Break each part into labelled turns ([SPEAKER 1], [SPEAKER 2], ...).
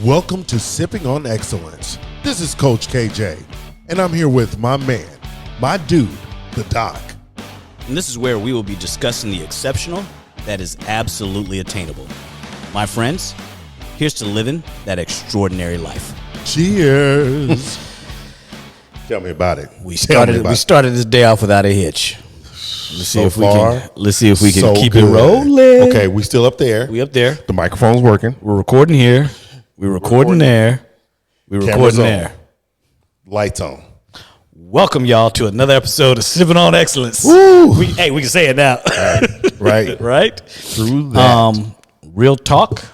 [SPEAKER 1] Welcome to Sipping on Excellence. This is Coach KJ, and I'm here with my man, my dude, the Doc.
[SPEAKER 2] And this is where we will be discussing the exceptional that is absolutely attainable. My friends, here's to living that extraordinary life.
[SPEAKER 1] Cheers. Tell me about it.
[SPEAKER 2] We started this day off without a hitch. Let's see if we can keep it rolling.
[SPEAKER 1] Okay, we still up there.
[SPEAKER 2] We up there.
[SPEAKER 1] The microphone's working.
[SPEAKER 2] We're recording here. We're recording there. We're recording there.
[SPEAKER 1] Lights on.
[SPEAKER 2] Welcome, y'all, to another episode of Sippin' on Excellence.
[SPEAKER 1] Woo!
[SPEAKER 2] We can say it now.
[SPEAKER 1] Right.
[SPEAKER 2] Right?
[SPEAKER 1] True that.
[SPEAKER 2] Real talk,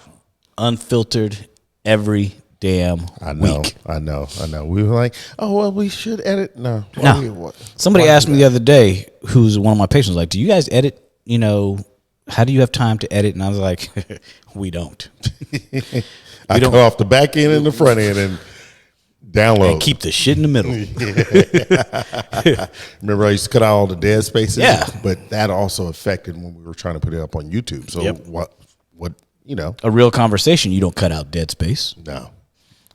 [SPEAKER 2] unfiltered, every damn week.
[SPEAKER 1] I know. We were like, oh, well, we should edit. No.
[SPEAKER 2] Somebody asked me the other day, who's one of my patients, like, do you guys edit? You know, how do you have time to edit? And I was like, we don't.
[SPEAKER 1] I cut off the back end and the front end and download.
[SPEAKER 2] And keep the shit in the middle.
[SPEAKER 1] Remember, I used to cut out all the dead spaces?
[SPEAKER 2] Yeah.
[SPEAKER 1] But that also affected when we were trying to put it up on YouTube. So what, you know.
[SPEAKER 2] A real conversation, you don't cut out dead space.
[SPEAKER 1] No.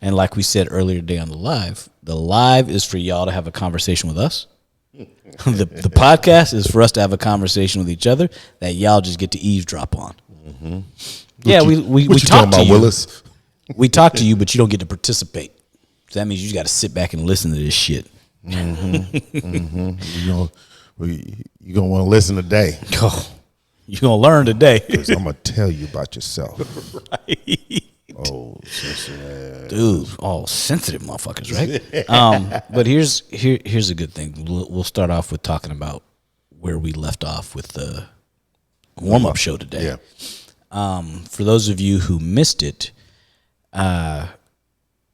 [SPEAKER 2] And like we said earlier today on the live is for y'all to have a conversation with us. The podcast is for us to have a conversation with each other that y'all just get to eavesdrop on.
[SPEAKER 1] Mm-hmm.
[SPEAKER 2] Yeah, we talk to you.
[SPEAKER 1] Willis? We
[SPEAKER 2] talk to you, but you don't get to participate. So that means you got to sit back and listen to this shit.
[SPEAKER 1] Mm-hmm. Mm-hmm. You're going to want to listen today.
[SPEAKER 2] Oh, you're going to learn today.
[SPEAKER 1] Because I'm going to tell you about yourself.
[SPEAKER 2] Right.
[SPEAKER 1] Oh, sensitive.
[SPEAKER 2] Dude, all sensitive motherfuckers, right? But here's a good thing. We'll start off with talking about where we left off with the warm-up show today.
[SPEAKER 1] Yeah.
[SPEAKER 2] For those of you who missed it,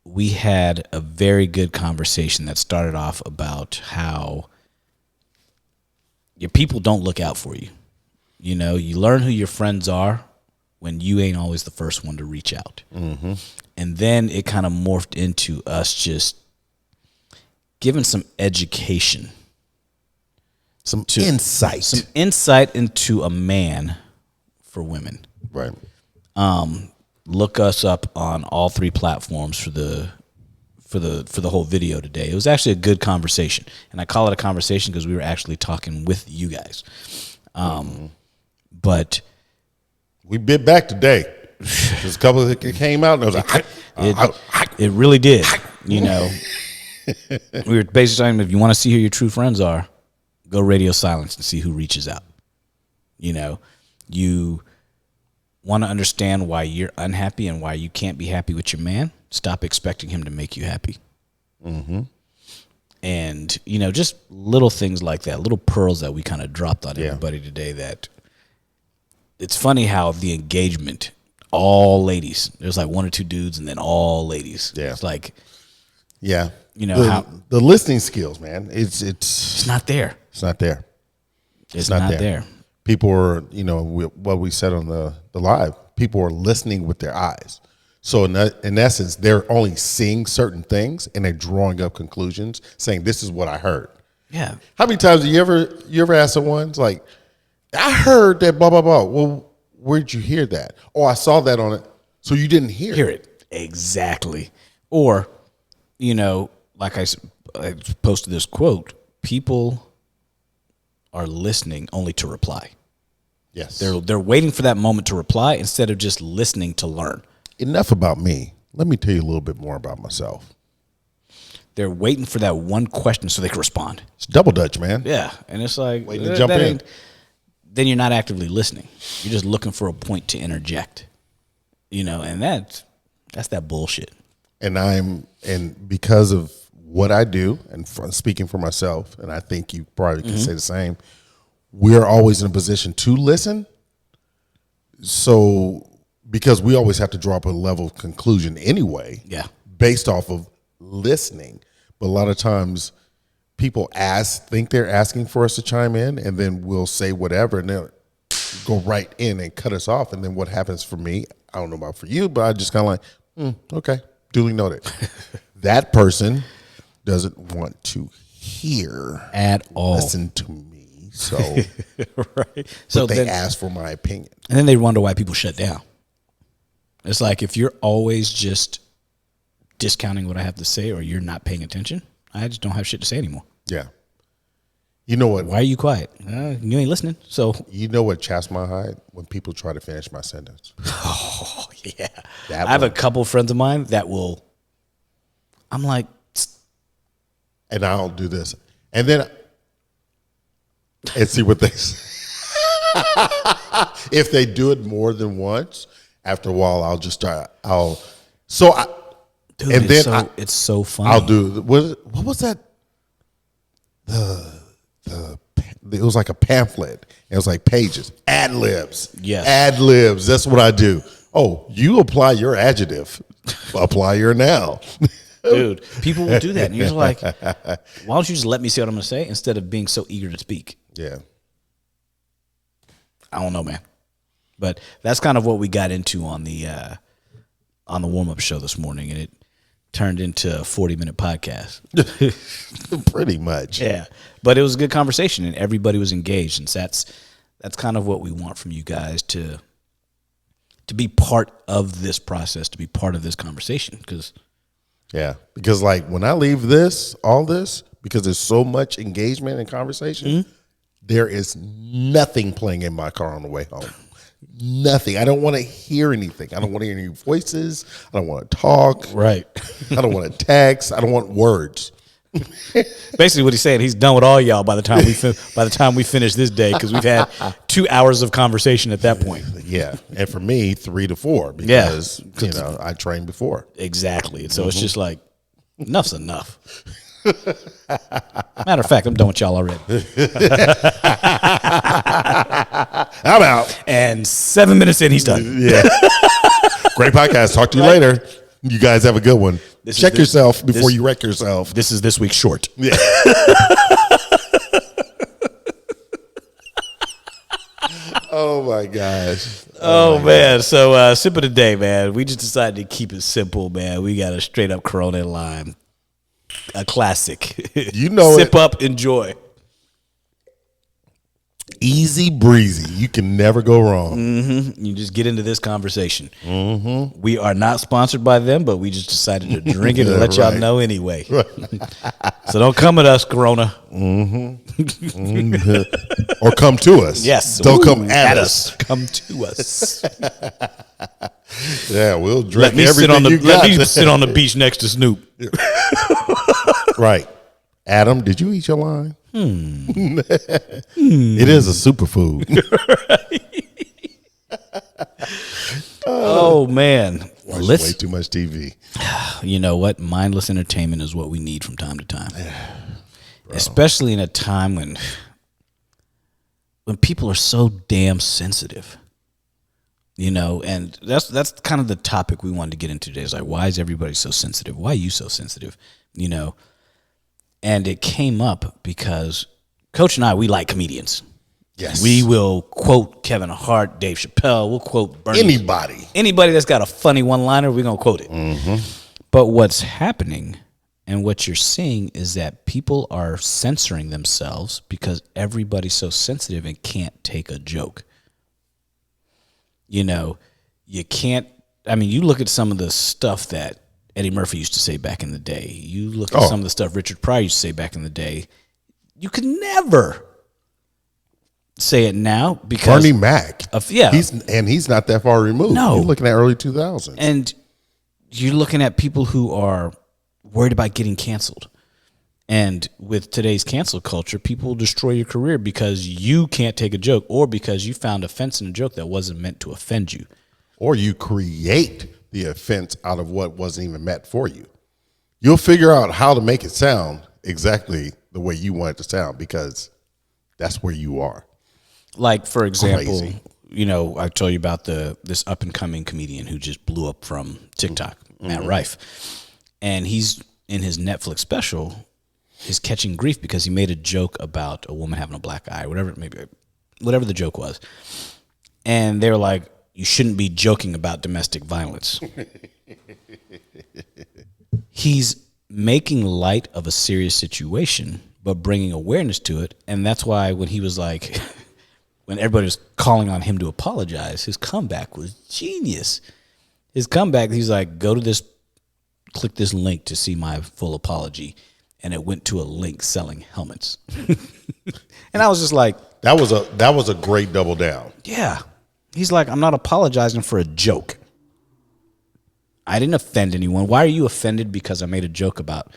[SPEAKER 2] we had a very good conversation that started off about how your people don't look out for you. You know, you learn who your friends are when you ain't always the first one to reach out.
[SPEAKER 1] Mm-hmm.
[SPEAKER 2] And then it kind of morphed into us just giving some education.
[SPEAKER 1] Some insight
[SPEAKER 2] into a man for women.
[SPEAKER 1] Right.
[SPEAKER 2] Look us up on all three platforms for the whole video today. It was actually a good conversation, and I call it a conversation because we were actually talking with you guys. But
[SPEAKER 1] we bit back today. There's a couple that came out, and I was like,
[SPEAKER 2] it really did. You know, we were basically talking, if you want to see who your true friends are, go radio silence and see who reaches out. You know, you want to understand why you're unhappy and why you can't be happy with your man, stop expecting him to make you happy.
[SPEAKER 1] Mm-hmm.
[SPEAKER 2] And, you know, just little things like that, little pearls that we kind of dropped on everybody today. That it's funny how the engagement, all ladies, there's like one or two dudes and then all ladies.
[SPEAKER 1] Yeah.
[SPEAKER 2] It's like,
[SPEAKER 1] yeah,
[SPEAKER 2] you know, how
[SPEAKER 1] the listening skills, man, it's
[SPEAKER 2] not there.
[SPEAKER 1] It's not there.
[SPEAKER 2] It's not there.
[SPEAKER 1] People are, you know, what we said on the live, people are listening with their eyes. So in essence, they're only seeing certain things and they're drawing up conclusions saying, this is what I heard.
[SPEAKER 2] Yeah.
[SPEAKER 1] How many times do you ever ask someone, it's like, I heard that blah, blah, blah. Well, where'd you hear that? Oh, I saw that on it. So you didn't hear
[SPEAKER 2] it. Exactly. Or, you know, like I posted this quote, people are listening only to reply.
[SPEAKER 1] Yes.
[SPEAKER 2] They're waiting for that moment to reply instead of just listening to learn.
[SPEAKER 1] Enough about me. Let me tell you a little bit more about myself.
[SPEAKER 2] They're waiting for that one question so they can respond.
[SPEAKER 1] It's double Dutch, man.
[SPEAKER 2] Yeah. And it's like,
[SPEAKER 1] waiting to jump in.
[SPEAKER 2] Then you're not actively listening. You're just looking for a point to interject. You know, and that's that bullshit.
[SPEAKER 1] And because of what I do, and speaking for myself, and I think you probably can say the same, we're always in a position to listen. So, because we always have to draw up a level of conclusion anyway, based off of listening. But a lot of times people think they're asking for us to chime in, and then we'll say whatever, and they'll go right in and cut us off. And then what happens for me, I don't know about for you, but I just kind of like, okay, duly noted. That person doesn't want to hear
[SPEAKER 2] at all.
[SPEAKER 1] Listen to me. So,
[SPEAKER 2] right. So
[SPEAKER 1] they ask for my opinion.
[SPEAKER 2] And then they wonder why people shut down. It's like if you're always just discounting what I have to say or you're not paying attention, I just don't have shit to say anymore.
[SPEAKER 1] Yeah. You know what?
[SPEAKER 2] Why are you quiet? You ain't listening. So
[SPEAKER 1] you know what chaps my hide? When people try to finish my sentence.
[SPEAKER 2] Oh, yeah. I have a couple friends of mine that will, I'm like.
[SPEAKER 1] And I'll do this. And then, and see what they say. If they do it more than once, after a while, I'll just start,
[SPEAKER 2] Dude,
[SPEAKER 1] and then
[SPEAKER 2] it's so funny.
[SPEAKER 1] I'll do, what was that? It was like a pamphlet. It was like pages. Ad libs.
[SPEAKER 2] Yes.
[SPEAKER 1] Ad libs. That's what I do. Oh, you apply your adjective. Apply your noun.
[SPEAKER 2] Dude, people will do that. And you're like, why don't you just let me say what I'm going to say instead of being so eager to speak?
[SPEAKER 1] Yeah.
[SPEAKER 2] I don't know, man. But that's kind of what we got into on the warm-up show this morning, and it turned into a 40-minute podcast.
[SPEAKER 1] Pretty much.
[SPEAKER 2] Yeah. But it was a good conversation, and everybody was engaged. And that's kind of what we want from you guys, to be part of this process, to be part of this conversation.
[SPEAKER 1] Yeah. Because, like, when I leave all this, because there's so much engagement and conversation, there is nothing playing in my car on the way home. Nothing. I don't want to hear anything. I don't want to hear any voices. I don't want to talk.
[SPEAKER 2] Right.
[SPEAKER 1] I don't want to text. I don't want words.
[SPEAKER 2] Basically, what he's saying, he's done with all y'all by the time we finish this day, because we've had 2 hours of conversation at that point.
[SPEAKER 1] Yeah, and for me, 3 to 4 because I trained before.
[SPEAKER 2] Exactly, and so it's just like enough's enough. Matter of fact, I'm done with y'all already.
[SPEAKER 1] I'm out.
[SPEAKER 2] And 7 minutes in, he's done.
[SPEAKER 1] Yeah. Great podcast. Talk to you later. You guys have a good one. Check yourself before you wreck yourself.
[SPEAKER 2] This is this week's short.
[SPEAKER 1] Yeah. Oh my gosh.
[SPEAKER 2] Oh man. So sip of the day, man. We just decided to keep it simple, man. We got a straight up Corona and lime. A classic.
[SPEAKER 1] You know
[SPEAKER 2] Sip up, enjoy.
[SPEAKER 1] Easy breezy. You can never go wrong.
[SPEAKER 2] Mm-hmm. You just get into this conversation. Mm-hmm. We are not sponsored by them, but we just decided to drink it and let y'all know anyway. Right. So don't come at us, Corona.
[SPEAKER 1] Mm-hmm. Mm-hmm. Or come to us.
[SPEAKER 2] Yes.
[SPEAKER 1] Don't come at us.
[SPEAKER 2] Come to us.
[SPEAKER 1] Yeah, we'll drink
[SPEAKER 2] let me sit on the beach next to Snoop.
[SPEAKER 1] Right. Adam, did you eat your line? It is a superfood.
[SPEAKER 2] Oh man,
[SPEAKER 1] watch way too much TV.
[SPEAKER 2] You know what? Mindless entertainment is what we need from time to time, especially in a time when people are so damn sensitive. You know, and that's kind of the topic we wanted to get into today. Is like, why is everybody so sensitive? Why are you so sensitive? You know. And it came up because Coach and I, we like comedians.
[SPEAKER 1] Yes.
[SPEAKER 2] We will quote Kevin Hart, Dave Chappelle. We'll quote Bernie. Anybody that's got a funny one-liner, we're going to quote it. Mm-hmm. But what's happening and what you're seeing is that people are censoring themselves because everybody's so sensitive and can't take a joke. You know, you can't, I mean, you look at some of the stuff that Eddie Murphy used to say back in the day. You look at some of the stuff Richard Pryor used to say back in the day. You could never say it now because
[SPEAKER 1] Bernie Mac. He's not that far removed.
[SPEAKER 2] No.
[SPEAKER 1] You're looking at early 2000s.
[SPEAKER 2] And you're looking at people who are worried about getting canceled. And with today's cancel culture, people will destroy your career because you can't take a joke or because you found offense in a joke that wasn't meant to offend you.
[SPEAKER 1] Or you create the offense out of what wasn't even meant for you. You'll figure out how to make it sound exactly the way you want it to sound because that's where you are.
[SPEAKER 2] Like, for example, you know, I told you about this up-and-coming comedian who just blew up from TikTok, Matt Rife. And he's in his Netflix special is catching grief because he made a joke about a woman having a black eye, whatever the joke was. And they were like, you shouldn't be joking about domestic violence. He's making light of a serious situation, but bringing awareness to it. And that's why when he was like, when everybody was calling on him to apologize, his comeback was genius. His comeback, he's like, go to this click this link to see my full apology. And it went to a link selling helmets. And I was just like,
[SPEAKER 1] that was a great double down.
[SPEAKER 2] Yeah. He's like, I'm not apologizing for a joke. I didn't offend anyone. Why are you offended because I made a joke about,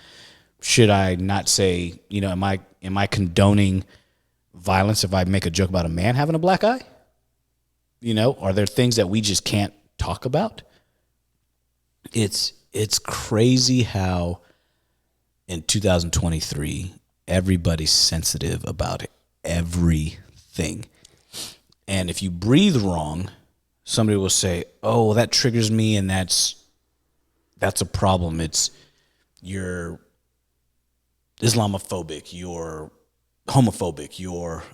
[SPEAKER 2] should I not say, am I condoning violence if I make a joke about a man having a black eye? Are there things that we just can't talk about? It's crazy how in 2023 everybody's sensitive about everything. And if you breathe wrong, somebody will say, "Oh, that triggers me," and that's a problem. You're Islamophobic, you're homophobic, you're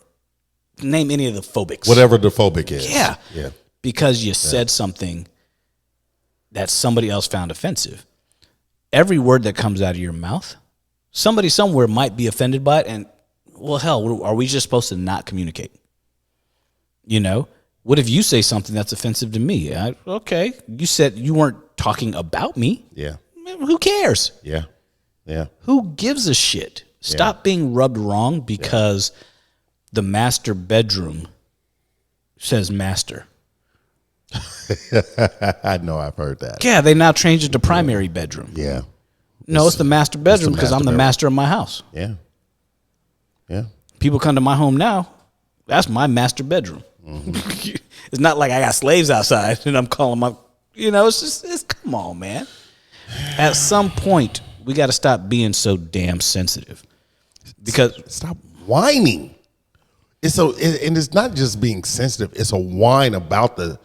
[SPEAKER 2] name any of the phobics.
[SPEAKER 1] Whatever the phobic is.
[SPEAKER 2] Yeah. Because you said something that somebody else found offensive. Every word that comes out of your mouth, somebody somewhere might be offended by it, and well, hell, are we just supposed to not communicate? What if you say something that's offensive to me? Okay, you said you weren't talking about me.
[SPEAKER 1] Yeah.
[SPEAKER 2] Who cares?
[SPEAKER 1] Yeah.
[SPEAKER 2] Who gives a shit? Stop being rubbed wrong because the master bedroom says master.
[SPEAKER 1] I know, I've heard that.
[SPEAKER 2] Yeah, they now changed it to primary bedroom.
[SPEAKER 1] Yeah.
[SPEAKER 2] No, it's the master bedroom because I'm the master of my house.
[SPEAKER 1] Yeah.
[SPEAKER 2] People come to my home now. That's my master bedroom. Mm-hmm. It's not like I got slaves outside and I'm calling my, it's come on, man. At some point, we got to stop being so damn sensitive. Because
[SPEAKER 1] stop whining. And it's not just being sensitive. It's a whine about the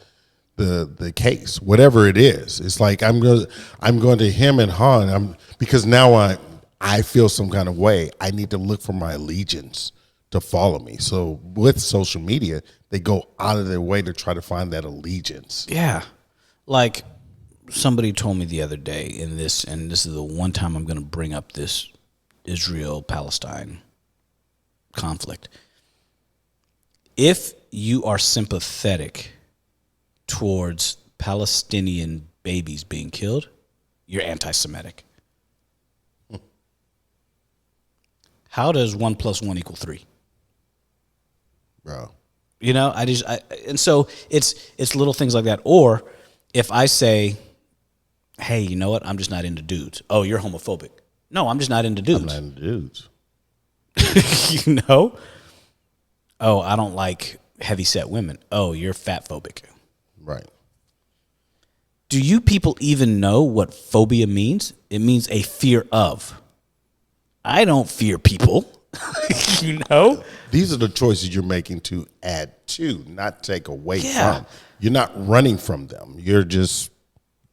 [SPEAKER 1] case, whatever it is. It's like I'm going to him and Han. Because now I feel some kind of way. I need to look for my allegiance to follow me. So with social media, they go out of their way to try to find that allegiance.
[SPEAKER 2] Yeah. Like somebody told me the other day and this is the one time I'm going to bring up this Israel-Palestine conflict. If you are sympathetic towards Palestinian babies being killed, you're anti-Semitic. How does 1 + 1 = 3?
[SPEAKER 1] Bro.
[SPEAKER 2] And so it's little things like that. Or if I say, hey, you know what? I'm just not into dudes. Oh, you're homophobic. No, I'm just not into dudes.
[SPEAKER 1] I'm not into dudes.
[SPEAKER 2] Oh, I don't like heavy-set women. Oh, you're fat-phobic.
[SPEAKER 1] Right.
[SPEAKER 2] Do you people even know what phobia means? It means a fear of. I don't fear people.
[SPEAKER 1] These are the choices you're making to add to, not take away from. You're not running from them. You're just,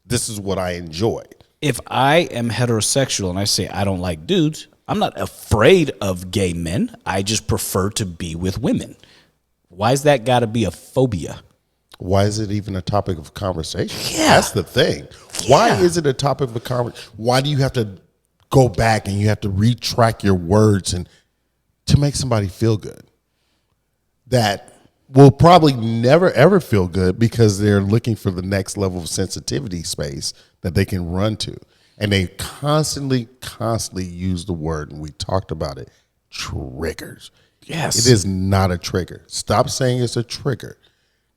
[SPEAKER 1] this is what I enjoy.
[SPEAKER 2] If I am heterosexual and I say I don't like dudes, I'm not afraid of gay men. I just prefer to be with women. Why's that got to be a phobia?
[SPEAKER 1] Why is it even a topic of conversation?
[SPEAKER 2] Yeah.
[SPEAKER 1] That's the thing. Yeah. Why is it a topic of a conversation? Why do you have to go back and you have to retrack your words and to make somebody feel good? That will probably never, ever feel good because they're looking for the next level of sensitivity space that they can run to. And they constantly use the word, and we talked about it, triggers.
[SPEAKER 2] Yes.
[SPEAKER 1] It is not a trigger. Stop saying it's a trigger.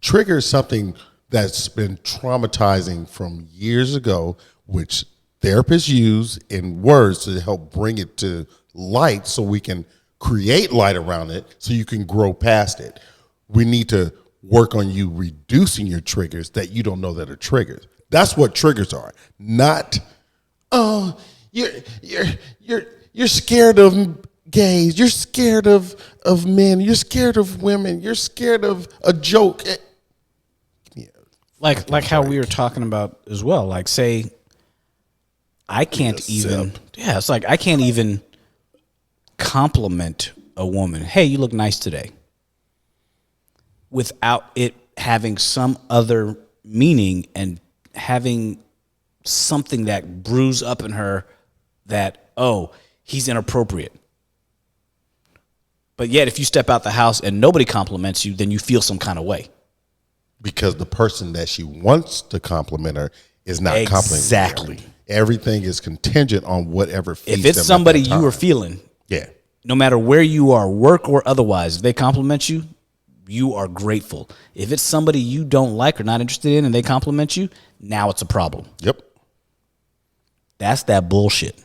[SPEAKER 1] Trigger is something that's been traumatizing from years ago, which therapists use in words to help bring it to light so we can create light around it so you can grow past it. We need to work on you reducing your triggers that you don't know that are triggers. That's what triggers are. Not, oh, you're scared of gays, you're scared of men, you're scared of women, you're scared of a joke.
[SPEAKER 2] Like how we were talking about as well. Like, say, I can't even. Yeah, it's like I can't even compliment a woman. Hey, you look nice today. Without it having some other meaning and having something that brews up in her that, oh, he's inappropriate. But yet, if you step out the house and nobody compliments you, then you feel some kind of way.
[SPEAKER 1] Because the person that she wants to compliment her is not complimenting her.
[SPEAKER 2] Exactly.
[SPEAKER 1] Everything is contingent on whatever feeds
[SPEAKER 2] if it's
[SPEAKER 1] them
[SPEAKER 2] somebody
[SPEAKER 1] at that time.
[SPEAKER 2] you are feeling,
[SPEAKER 1] Yeah.
[SPEAKER 2] no matter where you are, work or otherwise, if they compliment you, you are grateful. If it's somebody you don't like or not interested in and they compliment you, now it's a problem.
[SPEAKER 1] Yep.
[SPEAKER 2] That's that bullshit.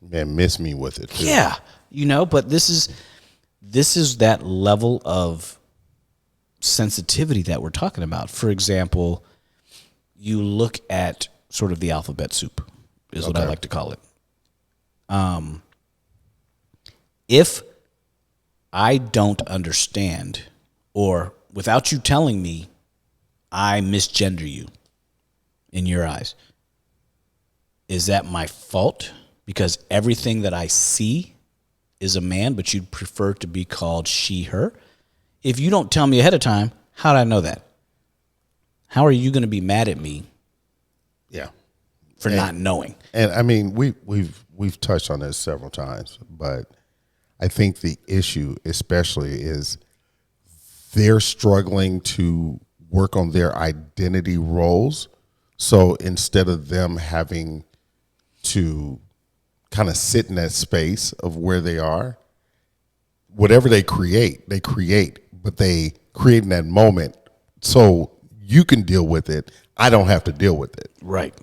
[SPEAKER 1] Man, miss me with it too.
[SPEAKER 2] Yeah. But this is that level of sensitivity that we're talking about. For example, you look at sort of the alphabet soup is what I like to call it. If I don't understand, or without you telling me, I misgender you in your eyes, is that my fault? Because everything that I see is a man, but you'd prefer to be called she, her. If you don't tell me ahead of time, how do I know that? How are you going to be mad at me?
[SPEAKER 1] Yeah.
[SPEAKER 2] For not knowing.
[SPEAKER 1] And I mean, we've touched on this several times, but I think the issue especially is they're struggling to work on their identity roles. So instead of them having to kind of sit in that space of where they are, whatever they create, but they create in that moment so you can deal with it. I don't have to deal with it.
[SPEAKER 2] Right.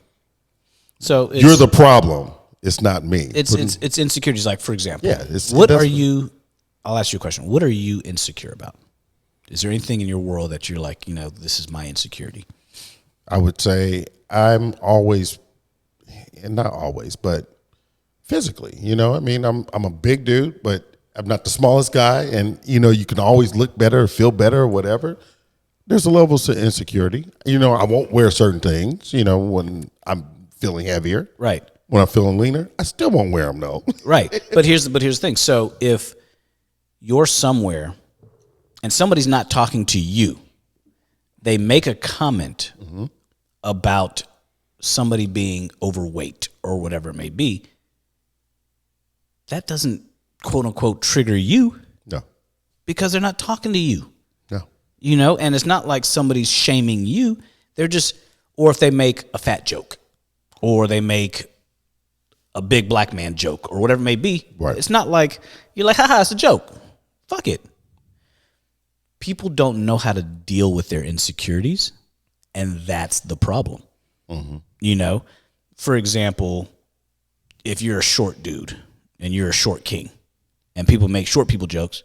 [SPEAKER 2] So
[SPEAKER 1] you're the problem. It's not me.
[SPEAKER 2] It's insecurities. Like, for example, I'll ask you a question. What are you insecure about? Is there anything in your world that you're like, this is my insecurity?
[SPEAKER 1] I would say I'm always, and not always, but physically, I mean, I'm a big dude, but I'm not the smallest guy. And, you can always look better, feel better, or whatever. There's a level of insecurity. I won't wear certain things, when I'm feeling heavier.
[SPEAKER 2] Right.
[SPEAKER 1] When I'm feeling leaner, I still won't wear them though.
[SPEAKER 2] Right. But here's the thing. So if you're somewhere and somebody's not talking to you, they make a comment about somebody being overweight or whatever it may be, that doesn't quote unquote trigger you.
[SPEAKER 1] No.
[SPEAKER 2] Because they're not talking to you.
[SPEAKER 1] No.
[SPEAKER 2] And it's not like somebody's shaming you. They're just, or if they make a fat joke or they make a big black man joke or whatever it may be, right. It's not like you're like, haha, it's a joke. Fuck it. People don't know how to deal with their insecurities, and that's the problem. Mm-hmm. For example, if you're a short dude and you're a short king and people make short people jokes,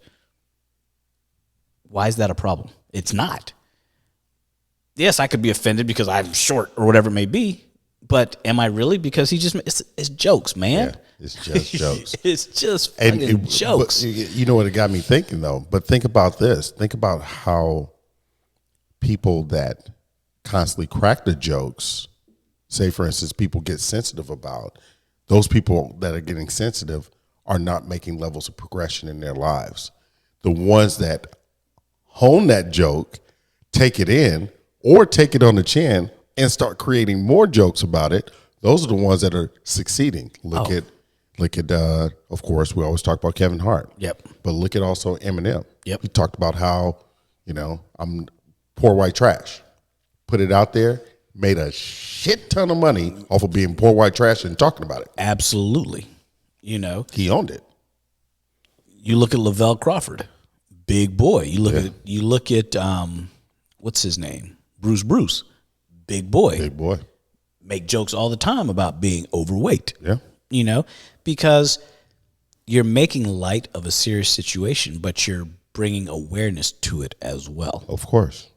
[SPEAKER 2] why is that a problem? It's not. Yes, I could be offended because I'm short or whatever it may be, but am I really? Because it's jokes, man.
[SPEAKER 1] Yeah, it's just jokes.
[SPEAKER 2] It's just fucking jokes.
[SPEAKER 1] But, you know what it got me thinking, though? But think about this. Think about how people that constantly crack the jokes, say, for instance, people get sensitive about, those people that are getting sensitive are not making levels of progression in their lives. The ones that hone that joke, take it in, or take it on the chin and start creating more jokes about it, those are the ones that are succeeding. Look at of course, we always talk about Kevin Hart.
[SPEAKER 2] Yep.
[SPEAKER 1] But look at also Eminem.
[SPEAKER 2] Yep.
[SPEAKER 1] He talked about how, I'm poor white trash. Put it out there, made a shit ton of money off of being poor white trash and talking about it.
[SPEAKER 2] Absolutely.
[SPEAKER 1] He owned it.
[SPEAKER 2] You look at Lavelle Crawford, big boy. You look at what's his name? Bruce. Big boy.
[SPEAKER 1] Big boy.
[SPEAKER 2] Make jokes all the time about being overweight.
[SPEAKER 1] Yeah.
[SPEAKER 2] Because you're making light of a serious situation, but you're bringing awareness to it as well.
[SPEAKER 1] Of course.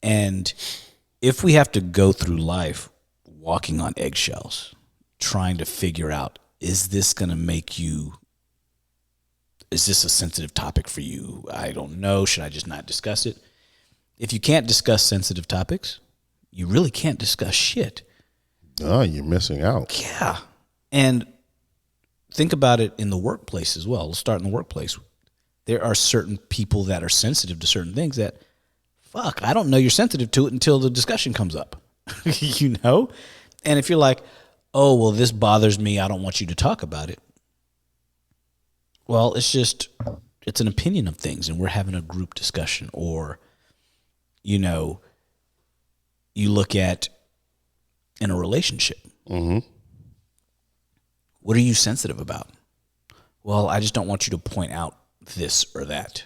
[SPEAKER 2] And if we have to go through life walking on eggshells, trying to figure out, is this a sensitive topic for you? I don't know. Should I just not discuss it? If you can't discuss sensitive topics, you really can't discuss shit.
[SPEAKER 1] No, you're missing out.
[SPEAKER 2] Yeah. And think about it in the workplace as well. Let's start in the workplace. There are certain people that are sensitive to certain things that, I don't know you're sensitive to it until the discussion comes up. And if you're like, oh, well, this bothers me, I don't want you to talk about it. Well, it's an opinion of things, and we're having a group discussion. Or, you look at in a relationship, Mm-hmm. What are you sensitive about? Well, I just don't want you to point out this or that.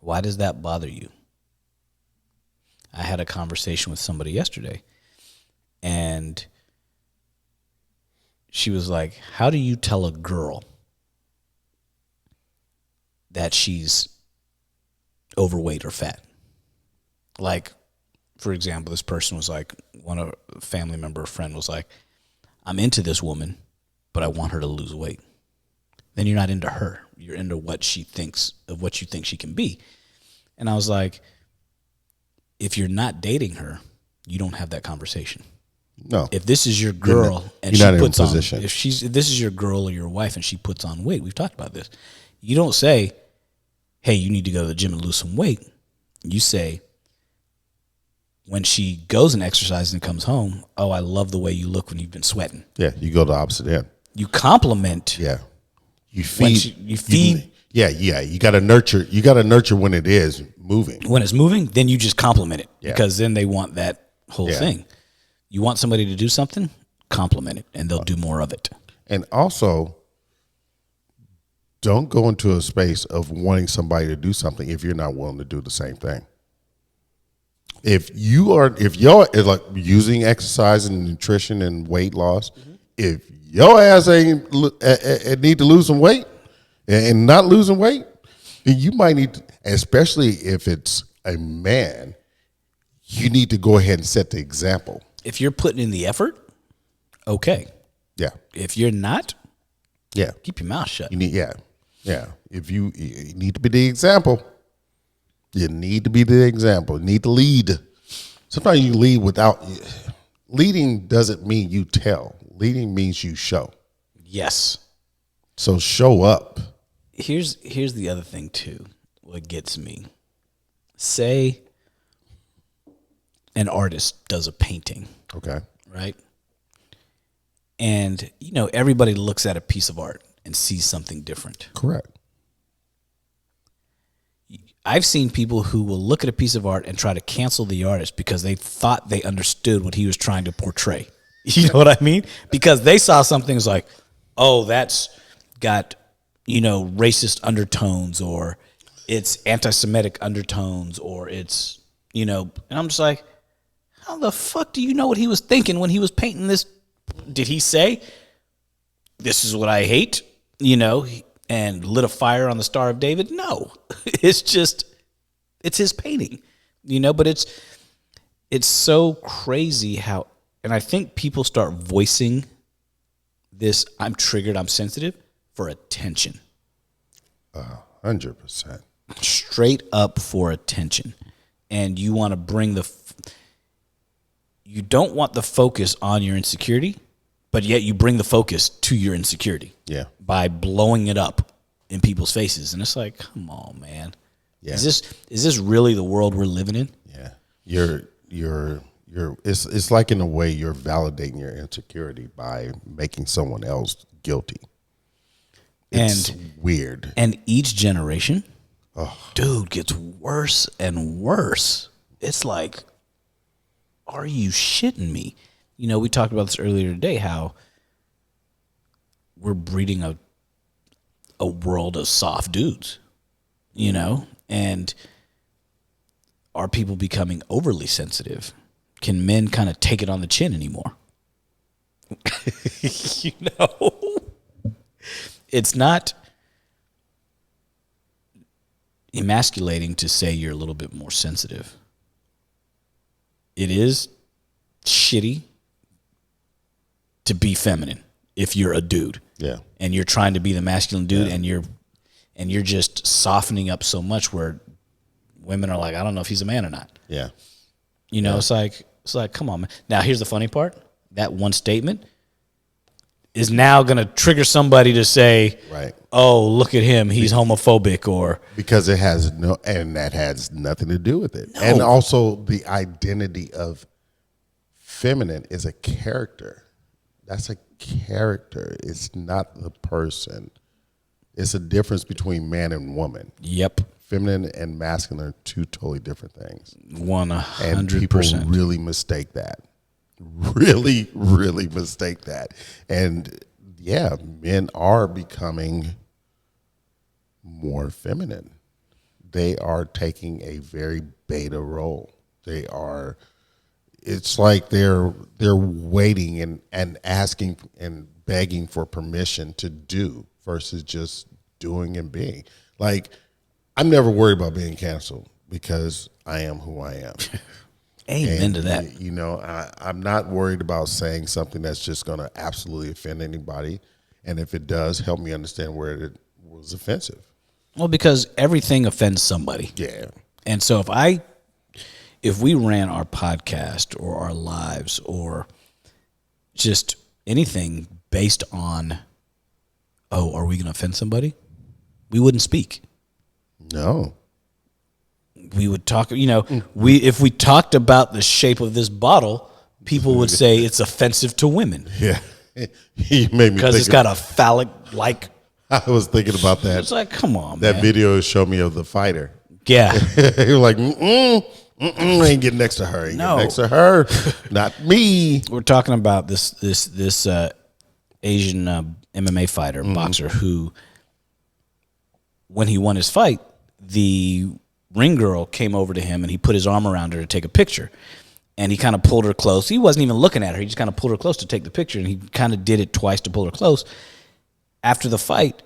[SPEAKER 2] Why does that bother you? I had a conversation with somebody yesterday, and she was like, how do you tell a girl that she's overweight or fat? Like, for example, this person was like, a family member or friend was like, I'm into this woman, but I want her to lose weight. Then you're not into her. You're into what she thinks of what you think she can be. And I was like, if you're not dating her, you don't have that conversation.
[SPEAKER 1] No.
[SPEAKER 2] If this is your girl and she puts on, if this is your girl or your wife and she puts on weight, we've talked about this. You don't say, hey, you need to go to the gym and lose some weight. You say, when she goes and exercises and comes home, oh, I love the way you look when you've been sweating.
[SPEAKER 1] Yeah, you go the opposite end.
[SPEAKER 2] You compliment.
[SPEAKER 1] Yeah. You feed.
[SPEAKER 2] You feed.
[SPEAKER 1] Yeah. You got to nurture. You got to nurture when it is moving.
[SPEAKER 2] When it's moving, then you just compliment it because then they want that whole thing. You want somebody to do something, compliment it, and they'll do more of it. And
[SPEAKER 1] also, don't go into a space of wanting somebody to do something if you're not willing to do the same thing. If y'all is like using exercise and nutrition and weight loss, if your ass ain't need to lose some weight and not losing weight, then you might need to, especially if it's a man, you need to go ahead and set the example.
[SPEAKER 2] If you're putting in the effort, okay.
[SPEAKER 1] Yeah.
[SPEAKER 2] If you're not,
[SPEAKER 1] yeah,
[SPEAKER 2] keep your mouth shut.
[SPEAKER 1] You need, yeah. If you need to be the example, you need to be the example. You need to lead. Sometimes you lead without leading. Doesn't mean you tell. Leading means you show.
[SPEAKER 2] Yes.
[SPEAKER 1] So show up.
[SPEAKER 2] Here's the other thing too. What gets me? Say an artist does a painting.
[SPEAKER 1] Okay.
[SPEAKER 2] Right? And, everybody looks at a piece of art and sees something different.
[SPEAKER 1] Correct.
[SPEAKER 2] I've seen people who will look at a piece of art and try to cancel the artist because they thought they understood what he was trying to portray. You know what I mean? Because they saw something was like, oh, that's got, racist undertones, or it's anti-Semitic undertones, or it's, and I'm just like, how the fuck do you know what he was thinking when he was painting this? Did he say, this is what I hate, and lit a fire on the Star of David? No, it's his painting, but it's so crazy how, and I think people start voicing this, I'm triggered, I'm sensitive, for attention.
[SPEAKER 1] 100%.
[SPEAKER 2] Straight up for attention. And you want to bring you don't want the focus on your insecurity, but yet you bring the focus to your insecurity.
[SPEAKER 1] Yeah.
[SPEAKER 2] By blowing it up in people's faces. And it's like, come on, man. Yeah. Is this really the world we're living in?
[SPEAKER 1] Yeah. It's like, in a way, you're validating your insecurity by making someone else guilty. It's weird. And each generation, dude, gets worse and worse. It's like, are you shitting me? We talked about this earlier today, how we're breeding a world of soft dudes, and are people becoming overly sensitive? Can men kind of take it on the chin anymore? It's not emasculating to say you're a little bit more sensitive. It is shitty to be feminine if you're a dude. Yeah. And you're trying to be the masculine dude, and you're just softening up so much where women are like, I don't know if he's a man or not. Yeah. It's like, come on, man. Now, here's the funny part. That one statement is now going to trigger somebody to say, right, oh, look at him, he's homophobic, or because that has nothing to do with it. No. And also the identity of feminine is a character. That's a character. It's not the person. It's a difference between man and woman. Yep. Feminine and masculine are two totally different things. 100%. And people really mistake that. really, really mistake that. And yeah, men are becoming more feminine. They are taking a very beta role. It's like they're waiting and asking and begging for permission to do versus just doing and being. Like, I'm never worried about being canceled because I am who I am.
[SPEAKER 2] Amen to that.
[SPEAKER 1] You know, I'm not worried about saying something that's just going to absolutely offend anybody. And if it does, help me understand where it was offensive.
[SPEAKER 2] Well, because everything offends somebody.
[SPEAKER 1] Yeah.
[SPEAKER 2] And so if we ran our podcast or our lives or just anything based on, are we going to offend somebody? We wouldn't speak.
[SPEAKER 1] No.
[SPEAKER 2] We would talk, if we talked about the shape of this bottle, people would say it's offensive to women.
[SPEAKER 1] Yeah. You made me
[SPEAKER 2] because it's got a phallic-like.
[SPEAKER 1] I was thinking about that.
[SPEAKER 2] It's like, come on,
[SPEAKER 1] that
[SPEAKER 2] man.
[SPEAKER 1] video showed me of the fighter.
[SPEAKER 2] Yeah.
[SPEAKER 1] You're like, I ain't getting next to her.
[SPEAKER 2] No.
[SPEAKER 1] Next to her, not me.
[SPEAKER 2] We're talking about this Asian MMA fighter, boxer, who, when he won his fight, the ring girl came over to him and he put his arm around her to take a picture. And he kind of pulled her close. He wasn't even looking at her. He just kind of pulled her close to take the picture. And he kind of did it twice to pull her close. After the fight,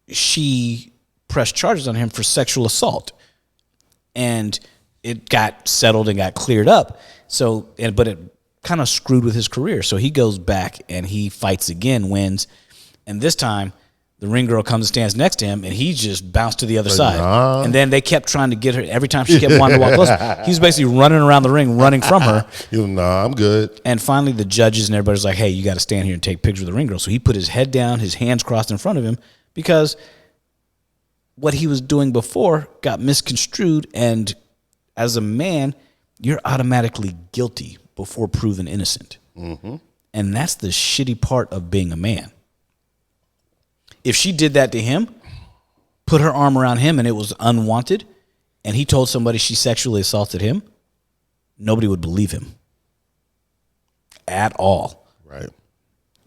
[SPEAKER 2] she pressed charges on him for sexual assault. And it got settled and got cleared up. But it kind of screwed with his career. So he goes back and he fights again, wins. And this time, the ring girl comes and stands next to him, and he just bounced to the other side.
[SPEAKER 1] Nah.
[SPEAKER 2] And then they kept trying to get her. Every time she kept wanting to walk closer, he was basically running around the ring, running from her.
[SPEAKER 1] Nah, I'm good.
[SPEAKER 2] And finally, the judges and everybody's like, hey, you got to stand here and take pictures of the ring girl. So he put his head down, his hands crossed in front of him, because what he was doing before got misconstrued. And as a man, you're automatically guilty before proven innocent. Mm-hmm. And that's the shitty part of being a man. If she did that to him, put her arm around him, and it was unwanted, and he told somebody she sexually assaulted him, nobody would believe him at all.
[SPEAKER 1] Right.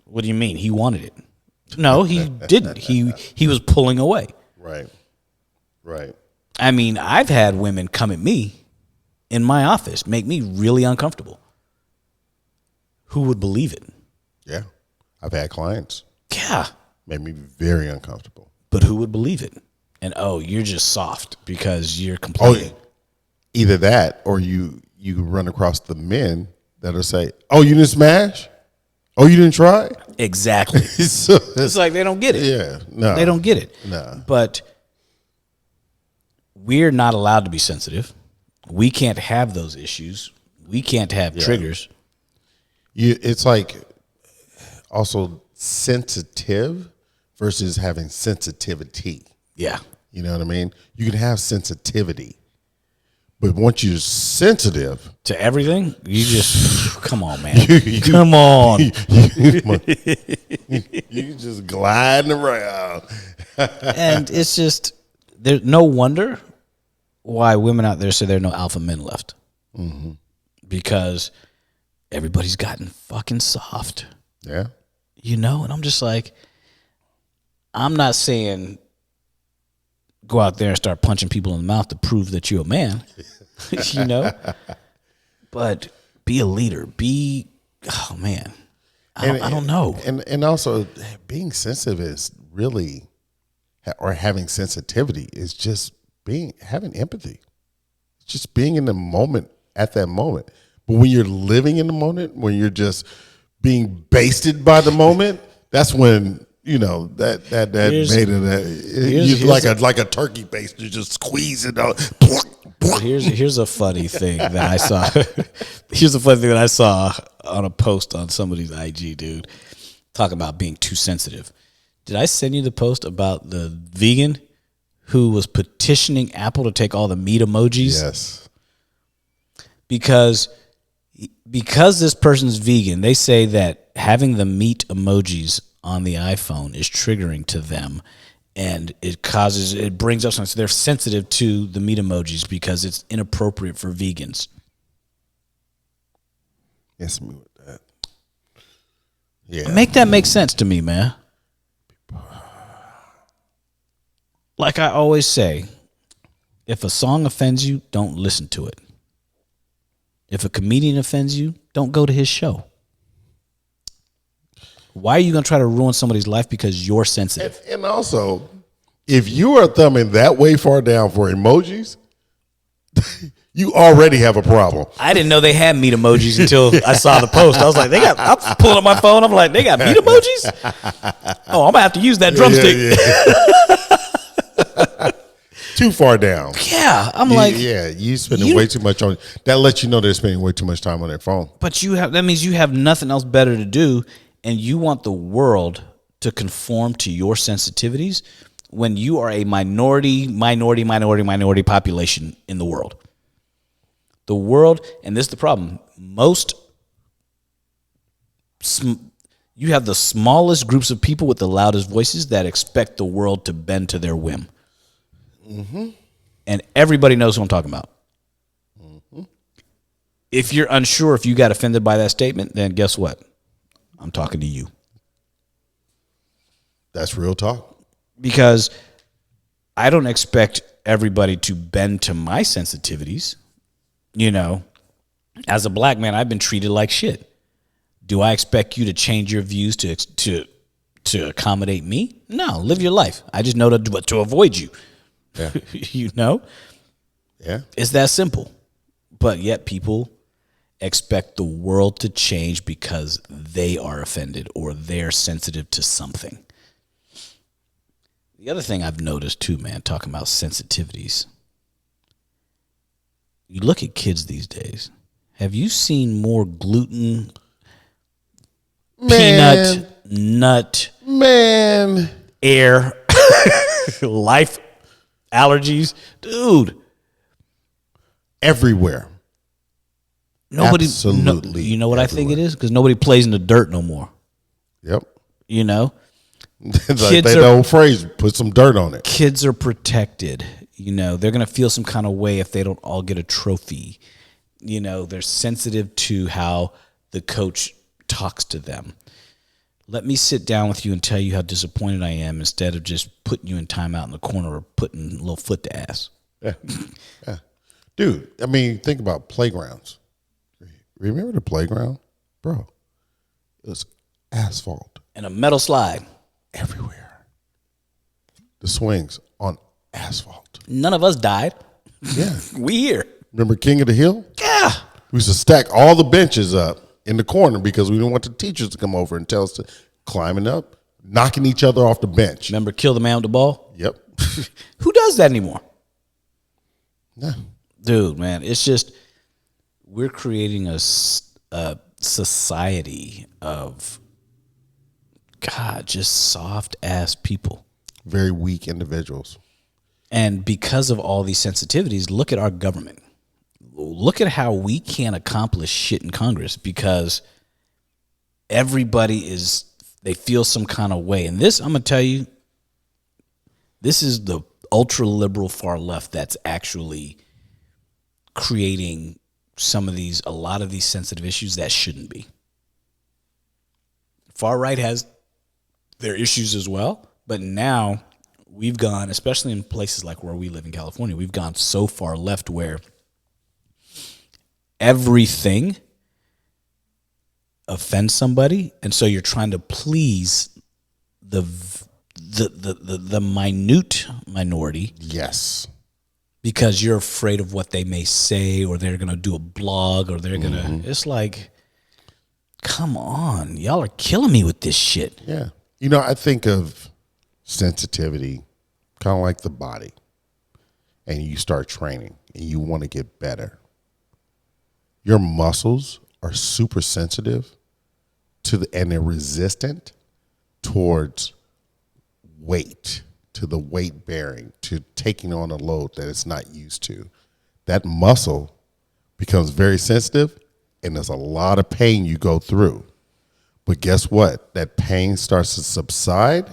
[SPEAKER 2] What do you mean? He wanted it. No, he didn't. He was pulling away.
[SPEAKER 1] Right. Right.
[SPEAKER 2] I mean, I've had women come at me in my office, make me really uncomfortable. Who would believe it?
[SPEAKER 1] Yeah. I've had clients.
[SPEAKER 2] Yeah.
[SPEAKER 1] Made me very uncomfortable.
[SPEAKER 2] But who would believe it? And, you're just soft because you're complaining.
[SPEAKER 1] Either that or you run across the men that'll say, oh, you didn't smash? Oh, you didn't try?
[SPEAKER 2] Exactly.
[SPEAKER 1] So,
[SPEAKER 2] it's like they don't get it.
[SPEAKER 1] Yeah. No.
[SPEAKER 2] They don't get it.
[SPEAKER 1] No.
[SPEAKER 2] But we're not allowed to be sensitive. We can't have those issues. We can't have triggers.
[SPEAKER 1] It's like also sensitive versus having sensitivity.
[SPEAKER 2] Yeah.
[SPEAKER 1] You know what I mean? You can have sensitivity, but once you're sensitive
[SPEAKER 2] to everything, you just come on, man. Come on.
[SPEAKER 1] You just gliding around.
[SPEAKER 2] And it's just there's no wonder why women out there say there are no alpha men left. Mm-hmm. Because everybody's gotten fucking soft.
[SPEAKER 1] Yeah.
[SPEAKER 2] And I'm just like, I'm not saying go out there and start punching people in the mouth to prove that you're a man, but be a leader. I don't know.
[SPEAKER 1] And also being sensitive is really, or having sensitivity is just having empathy. It's just being in the moment at that moment. But when you're living in the moment, when you're just being basted by the moment, that's when that made it like a turkey baster, just squeeze it out.
[SPEAKER 2] Here's a funny thing that I saw. Here's a funny thing that I saw on a post on somebody's IG, dude, talking about being too sensitive. Did I send you the post about the vegan who was petitioning Apple to take all the meat emojis?
[SPEAKER 1] Yes.
[SPEAKER 2] Because this person's vegan, they say that having the meat emojis on the iPhone is triggering to them, and it brings up something. So they're sensitive to the meat emojis because it's inappropriate for vegans.
[SPEAKER 1] Yes, Yeah.
[SPEAKER 2] Make that make sense to me, man. Like I always say, if a song offends you, don't listen to it. If a comedian offends you, don't go to his show. Why are you going to try to ruin somebody's life because you're sensitive?
[SPEAKER 1] And also, if you are thumbing that way far down for emojis, you already have a problem.
[SPEAKER 2] I didn't know they had meat emojis until I saw the post. I was like, I'm pulling up my phone. I'm like, they got meat emojis? Oh, I'm going to have to use that drumstick.
[SPEAKER 1] Yeah. Too far down.
[SPEAKER 2] Yeah. I'm like.
[SPEAKER 1] Yeah, you spending way too much on it. That lets you know they're spending way too much time on their phone.
[SPEAKER 2] But that means you have nothing else better to do, and you want the world to conform to your sensitivities when you are a minority population in the world. The world, and this is the problem, you have the smallest groups of people with the loudest voices that expect the world to bend to their whim. Mm-hmm. And everybody knows who I'm talking about. Mm-hmm. If you're unsure if you got offended by that statement, then guess what? I'm talking to you.
[SPEAKER 1] That's real talk.
[SPEAKER 2] Because I don't expect everybody to bend to my sensitivities. You know, as a black man, I've been treated like shit. Do I expect you to change your views to accommodate me? No, live your life. I just know to avoid you.
[SPEAKER 1] Yeah.
[SPEAKER 2] You know?
[SPEAKER 1] Yeah.
[SPEAKER 2] It's that simple. But yet people expect the world to change because they are offended or they're sensitive to something. The other thing I've noticed too, man, talking about sensitivities. You look at kids these days. Have you seen more gluten, peanut, nut, air, life allergies? Dude.
[SPEAKER 1] Everywhere.
[SPEAKER 2] Nobody.
[SPEAKER 1] Absolutely.
[SPEAKER 2] You know what
[SPEAKER 1] everywhere.
[SPEAKER 2] I think it is? Because nobody plays in the dirt no more.
[SPEAKER 1] Yep.
[SPEAKER 2] You know?
[SPEAKER 1] It's like that old phrase, put some dirt on it.
[SPEAKER 2] Kids are protected. You know, they're going to feel some kind of way if they don't all get a trophy. You know, they're sensitive to how the coach talks to them. Let me sit down with you and tell you how disappointed I am instead of just putting you in timeout in the corner or putting a little foot to ass.
[SPEAKER 1] Yeah. Yeah. Dude, I mean, think about playgrounds. Remember the playground? Bro, it was asphalt.
[SPEAKER 2] And a metal slide.
[SPEAKER 1] Everywhere. The swings on asphalt.
[SPEAKER 2] None of us died.
[SPEAKER 1] Yeah.
[SPEAKER 2] We here.
[SPEAKER 1] Remember King of the Hill?
[SPEAKER 2] Yeah.
[SPEAKER 1] We used to stack all the benches up in the corner because we didn't want the teachers to come over and tell us to climbing up, knocking each other off the bench.
[SPEAKER 2] Remember Kill the Man with the Ball?
[SPEAKER 1] Yep.
[SPEAKER 2] Who does that anymore?
[SPEAKER 1] No.
[SPEAKER 2] Dude, man, it's just we're creating a society of, God, just soft-ass people.
[SPEAKER 1] Very weak individuals.
[SPEAKER 2] And because of all these sensitivities, look at our government. Look at how we can't accomplish shit in Congress because everybody they feel some kind of way. And this, I'm going to tell you, this is the ultra-liberal far left that's actually creating a lot of these sensitive issues that shouldn't be. Far right has their issues as well, but now we've gone, especially in places like where we live in California, we've gone so far left where everything offends somebody, and so you're trying to please the minute minority.
[SPEAKER 1] Yes.
[SPEAKER 2] Because you're afraid of what they may say, or they're going to do a blog, or they're going to, it's like, come on, y'all are killing me with this shit.
[SPEAKER 1] Yeah. You know, I think of sensitivity kind of like the body, and you start training and you want to get better. Your muscles are super sensitive and they're resistant towards weight, to the weight bearing, to taking on a load that it's not used to. That muscle becomes very sensitive, and there's a lot of pain you go through. But guess what? That pain starts to subside,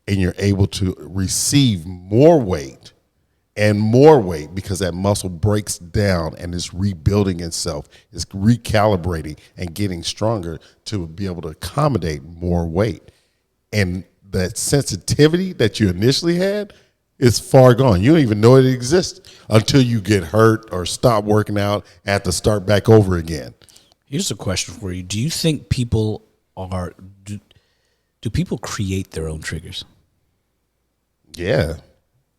[SPEAKER 1] and you're able to receive more weight and more weight, because that muscle breaks down and is rebuilding itself. It's recalibrating and getting stronger to be able to accommodate more weight. And that sensitivity that you initially had is far gone. You don't even know it exists until you get hurt or stop working out and have to start back over again.
[SPEAKER 2] Here's a question for you. Do you think people do people create their own triggers?
[SPEAKER 1] Yeah.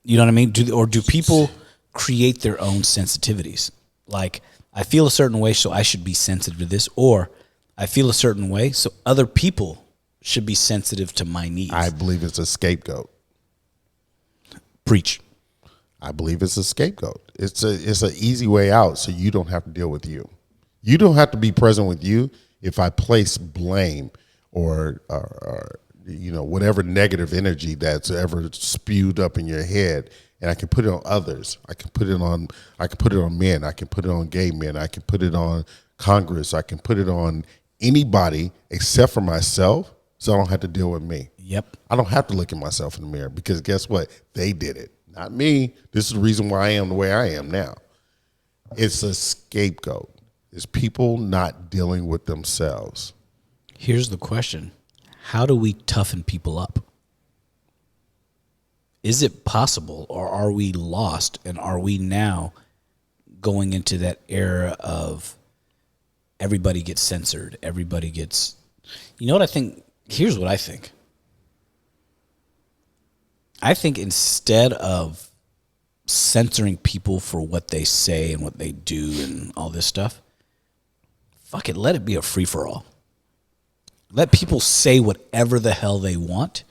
[SPEAKER 2] You know what I mean? Do people create their own sensitivities? Like, I feel a certain way, so I should be sensitive to this, or I feel a certain way, so other people should be sensitive to my needs.
[SPEAKER 1] I believe it's a scapegoat.
[SPEAKER 2] Preach.
[SPEAKER 1] I believe it's a scapegoat. It's an easy way out, so you don't have to deal with you. You don't have to be present with you if I place blame or whatever negative energy that's ever spewed up in your head, and I can put it on others. I can put it on men. I can put it on gay men. I can put it on Congress. I can put it on anybody except for myself, so I don't have to deal with me.
[SPEAKER 2] Yep.
[SPEAKER 1] I don't have to look at myself in the mirror, because guess what? They did it, not me. This is the reason why I am the way I am now. It's a scapegoat. It's people not dealing with themselves.
[SPEAKER 2] Here's the question. How do we toughen people up? Is it possible, or are we lost, and are we now going into that era of everybody gets censored, everybody gets... You know what I think? Here's what I think. I think instead of censoring people for what they say and what they do and all this stuff, fuck it, let it be a free-for-all. Let people say whatever the hell they want.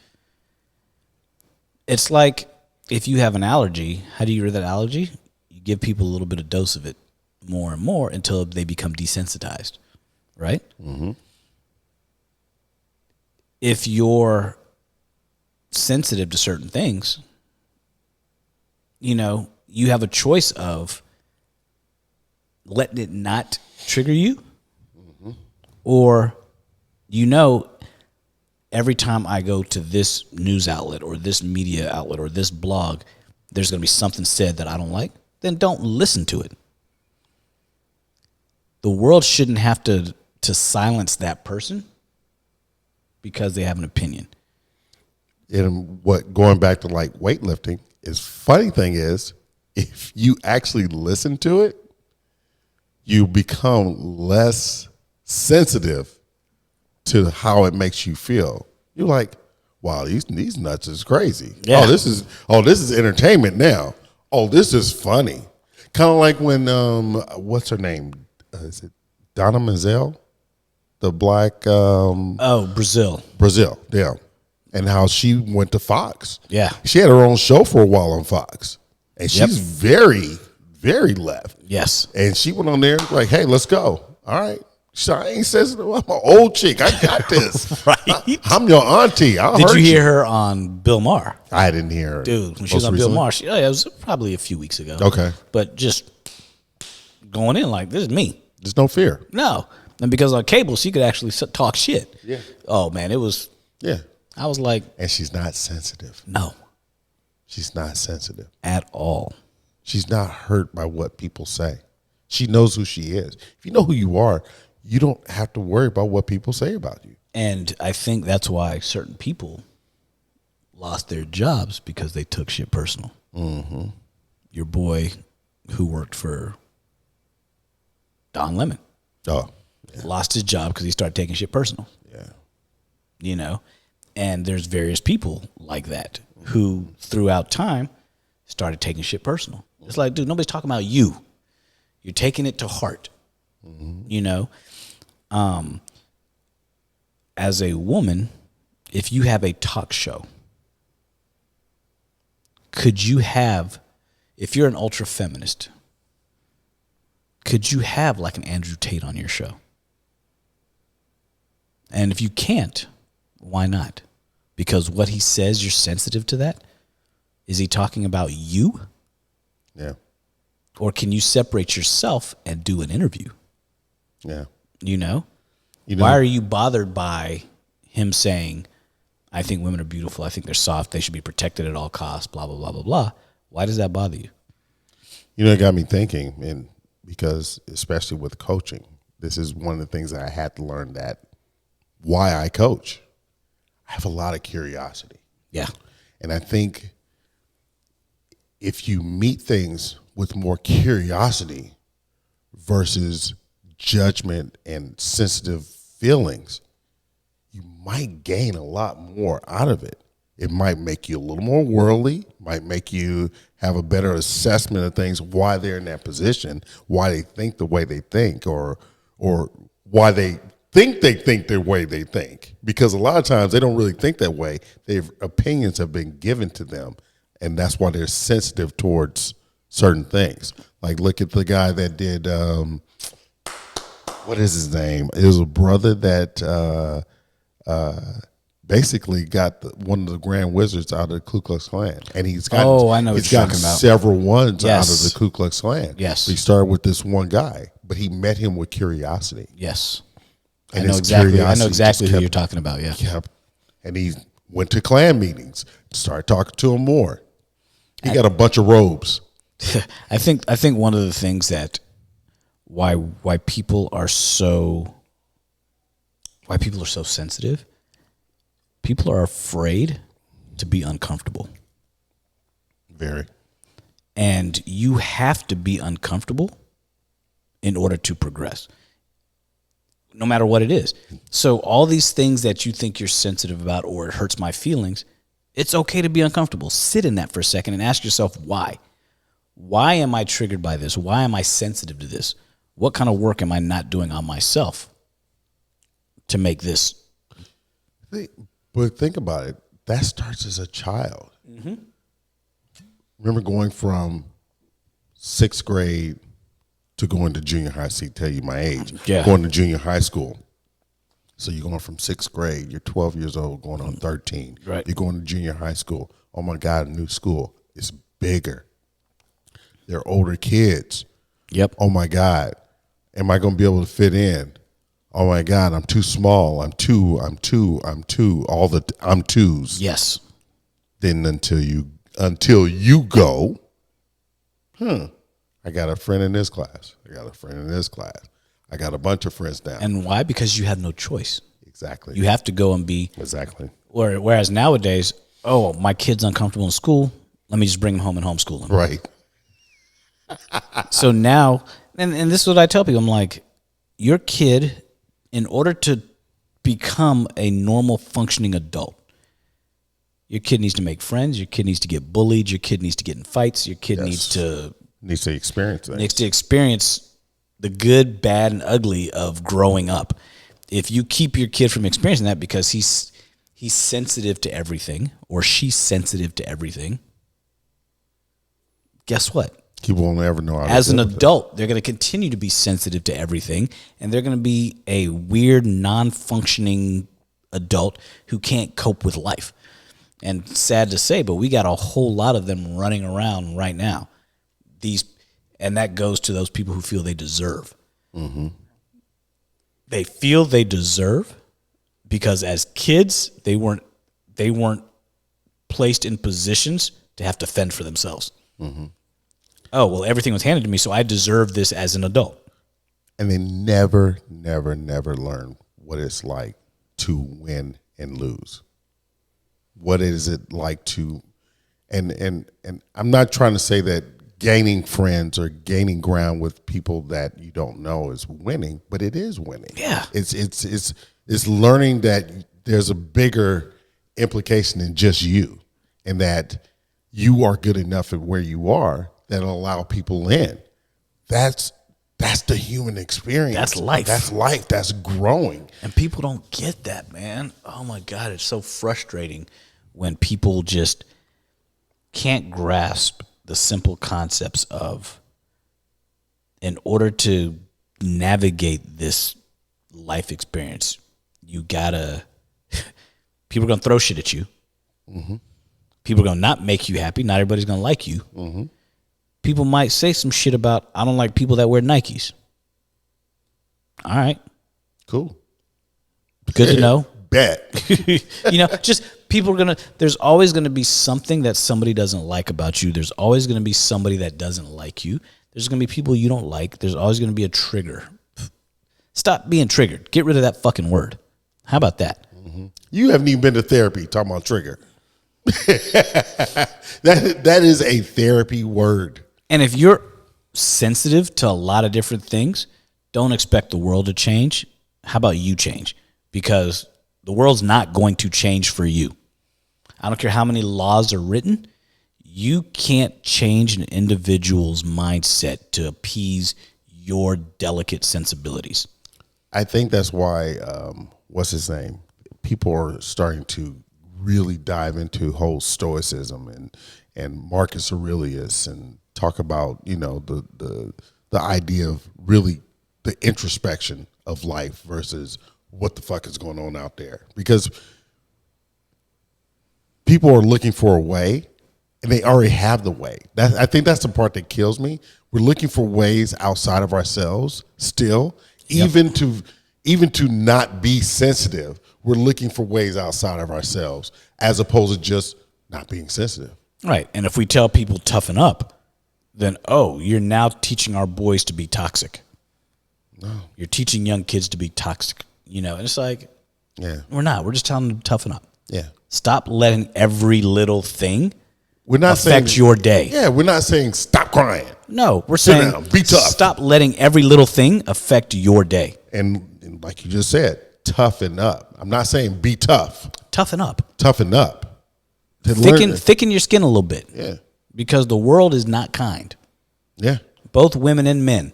[SPEAKER 2] It's like if you have an allergy, how do you rid that allergy? You give people a little bit of dose of it more and more until they become desensitized, right?
[SPEAKER 1] Mm-hmm.
[SPEAKER 2] If you're sensitive to certain things, you have a choice of letting it not trigger you, mm-hmm. or every time I go to this news outlet or this media outlet or this blog, there's going to be something said that I don't like, then don't listen to it. The world shouldn't have to silence that person because they have an opinion.
[SPEAKER 1] And going back to like weightlifting, funny thing is, if you actually listen to it, you become less sensitive to how it makes you feel. You're like, wow, these nuts is crazy. Yeah. This is entertainment now. Oh, this is funny. Kind of like when what's her name? Is it Donna Menzel? The black
[SPEAKER 2] Brazil.
[SPEAKER 1] Yeah. And how she went to Fox.
[SPEAKER 2] Yeah. She
[SPEAKER 1] had her own show for a while on Fox. And she's very, very left.
[SPEAKER 2] Yes.
[SPEAKER 1] And she went on there like, hey, let's go. All right. I ain't sensitive. I'm an old chick. I got this.
[SPEAKER 2] Right.
[SPEAKER 1] I'm your auntie.
[SPEAKER 2] Did you hear her on Bill Maher?
[SPEAKER 1] I didn't hear her.
[SPEAKER 2] Dude, when she was on recently? Bill Maher, it was probably a few weeks ago.
[SPEAKER 1] Okay.
[SPEAKER 2] But just going in like, this is me.
[SPEAKER 1] There's no fear.
[SPEAKER 2] No. And because on cable, she could actually talk shit.
[SPEAKER 1] Yeah.
[SPEAKER 2] Oh, man, it was.
[SPEAKER 1] Yeah.
[SPEAKER 2] I was like.
[SPEAKER 1] And she's not sensitive.
[SPEAKER 2] No.
[SPEAKER 1] She's not sensitive.
[SPEAKER 2] At all.
[SPEAKER 1] She's not hurt by what people say. She knows who she is. If you know who you are, you don't have to worry about what people say about you.
[SPEAKER 2] And I think that's why certain people lost their jobs, because they took shit personal.
[SPEAKER 1] Mm-hmm.
[SPEAKER 2] Your boy who worked for Don Lemon.
[SPEAKER 1] Oh. Yeah.
[SPEAKER 2] Lost his job because he started taking shit personal.
[SPEAKER 1] Yeah.
[SPEAKER 2] And there's various people like that who throughout time started taking shit personal. It's like, dude, nobody's talking about you. You're taking it to heart. Mm-hmm. As a woman, if you have a talk show, if you're an ultra feminist, could you have like an Andrew Tate on your show? And if you can't, why not? Because what he says, you're sensitive to that? Is he talking about you?
[SPEAKER 1] Yeah.
[SPEAKER 2] Or can you separate yourself and do an interview?
[SPEAKER 1] Yeah.
[SPEAKER 2] Why are you bothered by him saying, I think women are beautiful, I think they're soft, they should be protected at all costs, blah, blah, blah, blah, blah. Why does that bother you?
[SPEAKER 1] You know, it got me thinking, and because especially with coaching, this is one of the things that I had to learn, that why I coach. I have a lot of curiosity.
[SPEAKER 2] Yeah.
[SPEAKER 1] And I think if you meet things with more curiosity versus judgment and sensitive feelings, you might gain a lot more out of it. It might make you a little more worldly, might make you have a better assessment of things, why they're in that position, why they think the way they think, or why they think the way they think. Because a lot of times they don't really think that way. Their opinions have been given to them, and that's why they're sensitive towards certain things. Like, look at the guy that did, what is his name? It was a brother that basically got one of the Grand Wizards out of the Ku Klux Klan, and he's got
[SPEAKER 2] I know what you're talking about.
[SPEAKER 1] Several ones
[SPEAKER 2] Yes.
[SPEAKER 1] out of the Ku Klux Klan.
[SPEAKER 2] Yes,
[SPEAKER 1] he started with this one guy, but he met him with curiosity.
[SPEAKER 2] Yes,
[SPEAKER 1] and
[SPEAKER 2] I know exactly who you're talking about. Yeah,
[SPEAKER 1] and he went to Klan meetings, started talking to him more. He got a bunch of robes.
[SPEAKER 2] I think one of the things that why people are so sensitive. People are afraid to be uncomfortable.
[SPEAKER 1] Very.
[SPEAKER 2] And you have to be uncomfortable in order to progress, no matter what it is. So all these things that you think you're sensitive about, or it hurts my feelings, it's okay to be uncomfortable. Sit in that for a second and ask yourself why. Why am I triggered by this? Why am I sensitive to this? What kind of work am I not doing on myself to make this?
[SPEAKER 1] But think about it. That starts as a child. Mm-hmm. Remember going from 6th grade to going to junior high. See, tell you my age.
[SPEAKER 2] Yeah.
[SPEAKER 1] Going to junior high school. So you're going from 6th grade. You're 12 years old, going on 13.
[SPEAKER 2] Right.
[SPEAKER 1] You're going to junior high school. Oh my God, a new school. It's bigger. They're older kids.
[SPEAKER 2] Yep.
[SPEAKER 1] Oh my God, am I going to be able to fit in? Oh my God, I'm too small. I'm two. All the I'm twos.
[SPEAKER 2] Yes.
[SPEAKER 1] Then until you go, I got a friend in this class. I got a friend in this class. I got a bunch of friends now.
[SPEAKER 2] And why? Because you have no choice.
[SPEAKER 1] Exactly.
[SPEAKER 2] You have to go and be.
[SPEAKER 1] Exactly.
[SPEAKER 2] Whereas nowadays, oh, my kid's uncomfortable in school. Let me just bring him home and homeschool him.
[SPEAKER 1] Right.
[SPEAKER 2] So now, and this is what I tell people. I'm like, your kid, in order to become a normal functioning adult, your kid needs to make friends. Your kid needs to get bullied. Your kid needs to get in fights. Your kid needs to
[SPEAKER 1] experience things.
[SPEAKER 2] Needs to experience the good, bad, and ugly of growing up. If you keep your kid from experiencing that because he's sensitive to everything, or she's sensitive to everything, guess what?
[SPEAKER 1] He won't ever know how to
[SPEAKER 2] As an
[SPEAKER 1] deal with
[SPEAKER 2] adult, they're going to continue to be sensitive to everything, and they're going to be a weird, non-functioning adult who can't cope with life. And sad to say, but we got a whole lot of them running around right now. And that goes to those people who feel they deserve. Mm-hmm. They feel they deserve because as kids, they weren't placed in positions to have to fend for themselves. Mm-hmm. Oh, well, everything was handed to me, so I deserve this as an adult.
[SPEAKER 1] And they never learn what it's like to win and lose. What is it like to, and I'm not trying to say that gaining friends or gaining ground with people that you don't know is winning, but it is winning.
[SPEAKER 2] Yeah.
[SPEAKER 1] It's learning that there's a bigger implication than just you, and that you are good enough at where you are that'll allow people in. That's the human experience.
[SPEAKER 2] That's life.
[SPEAKER 1] That's life. That's growing.
[SPEAKER 2] And people don't get that, man. Oh my God, it's so frustrating when people just can't grasp the simple concepts of, in order to navigate this life experience, you gotta, people are gonna throw shit at you. Mm-hmm. People are gonna not make you happy. Not everybody's gonna like you. Mm-hmm. People might say some shit about, I don't like people that wear Nikes. All right.
[SPEAKER 1] Cool.
[SPEAKER 2] Good to know.
[SPEAKER 1] Bet.
[SPEAKER 2] Just There's always gonna be something that somebody doesn't like about you. There's always gonna be somebody that doesn't like you. There's gonna be people you don't like. There's always gonna be a trigger. Stop being triggered. Get rid of that fucking word. How about that?
[SPEAKER 1] Mm-hmm. You haven't even been to therapy talking about trigger. that is a therapy word.
[SPEAKER 2] And if you're sensitive to a lot of different things, don't expect the world to change. How about you change? Because the world's not going to change for you. I don't care how many laws are written. You can't change an individual's mindset to appease your delicate sensibilities.
[SPEAKER 1] I think that's why, what's his name? People are starting to really dive into whole stoicism and Marcus Aurelius and talk about, the idea of really the introspection of life versus what the fuck is going on out there. Because people are looking for a way and they already have the way. I think that's the part that kills me. We're looking for ways outside of ourselves still, even to not be sensitive. We're looking for ways outside of ourselves as opposed to just not being sensitive.
[SPEAKER 2] Right. And if we tell people toughen up, then, you're now teaching our boys to be toxic. No. You're teaching young kids to be toxic, and it's like, we're not. We're just telling them to toughen up.
[SPEAKER 1] Yeah.
[SPEAKER 2] Stop letting every little thing
[SPEAKER 1] we're not
[SPEAKER 2] affect your day.
[SPEAKER 1] Yeah, we're not saying stop crying.
[SPEAKER 2] No, we're
[SPEAKER 1] Sit
[SPEAKER 2] saying
[SPEAKER 1] down, be tough.
[SPEAKER 2] Stop letting every little thing affect your day.
[SPEAKER 1] And like you just said, toughen up. I'm not saying be tough.
[SPEAKER 2] Toughen up.
[SPEAKER 1] Toughen up.
[SPEAKER 2] Thicken your skin a little bit.
[SPEAKER 1] Yeah.
[SPEAKER 2] Because the world is not kind.
[SPEAKER 1] Yeah.
[SPEAKER 2] Both women and men.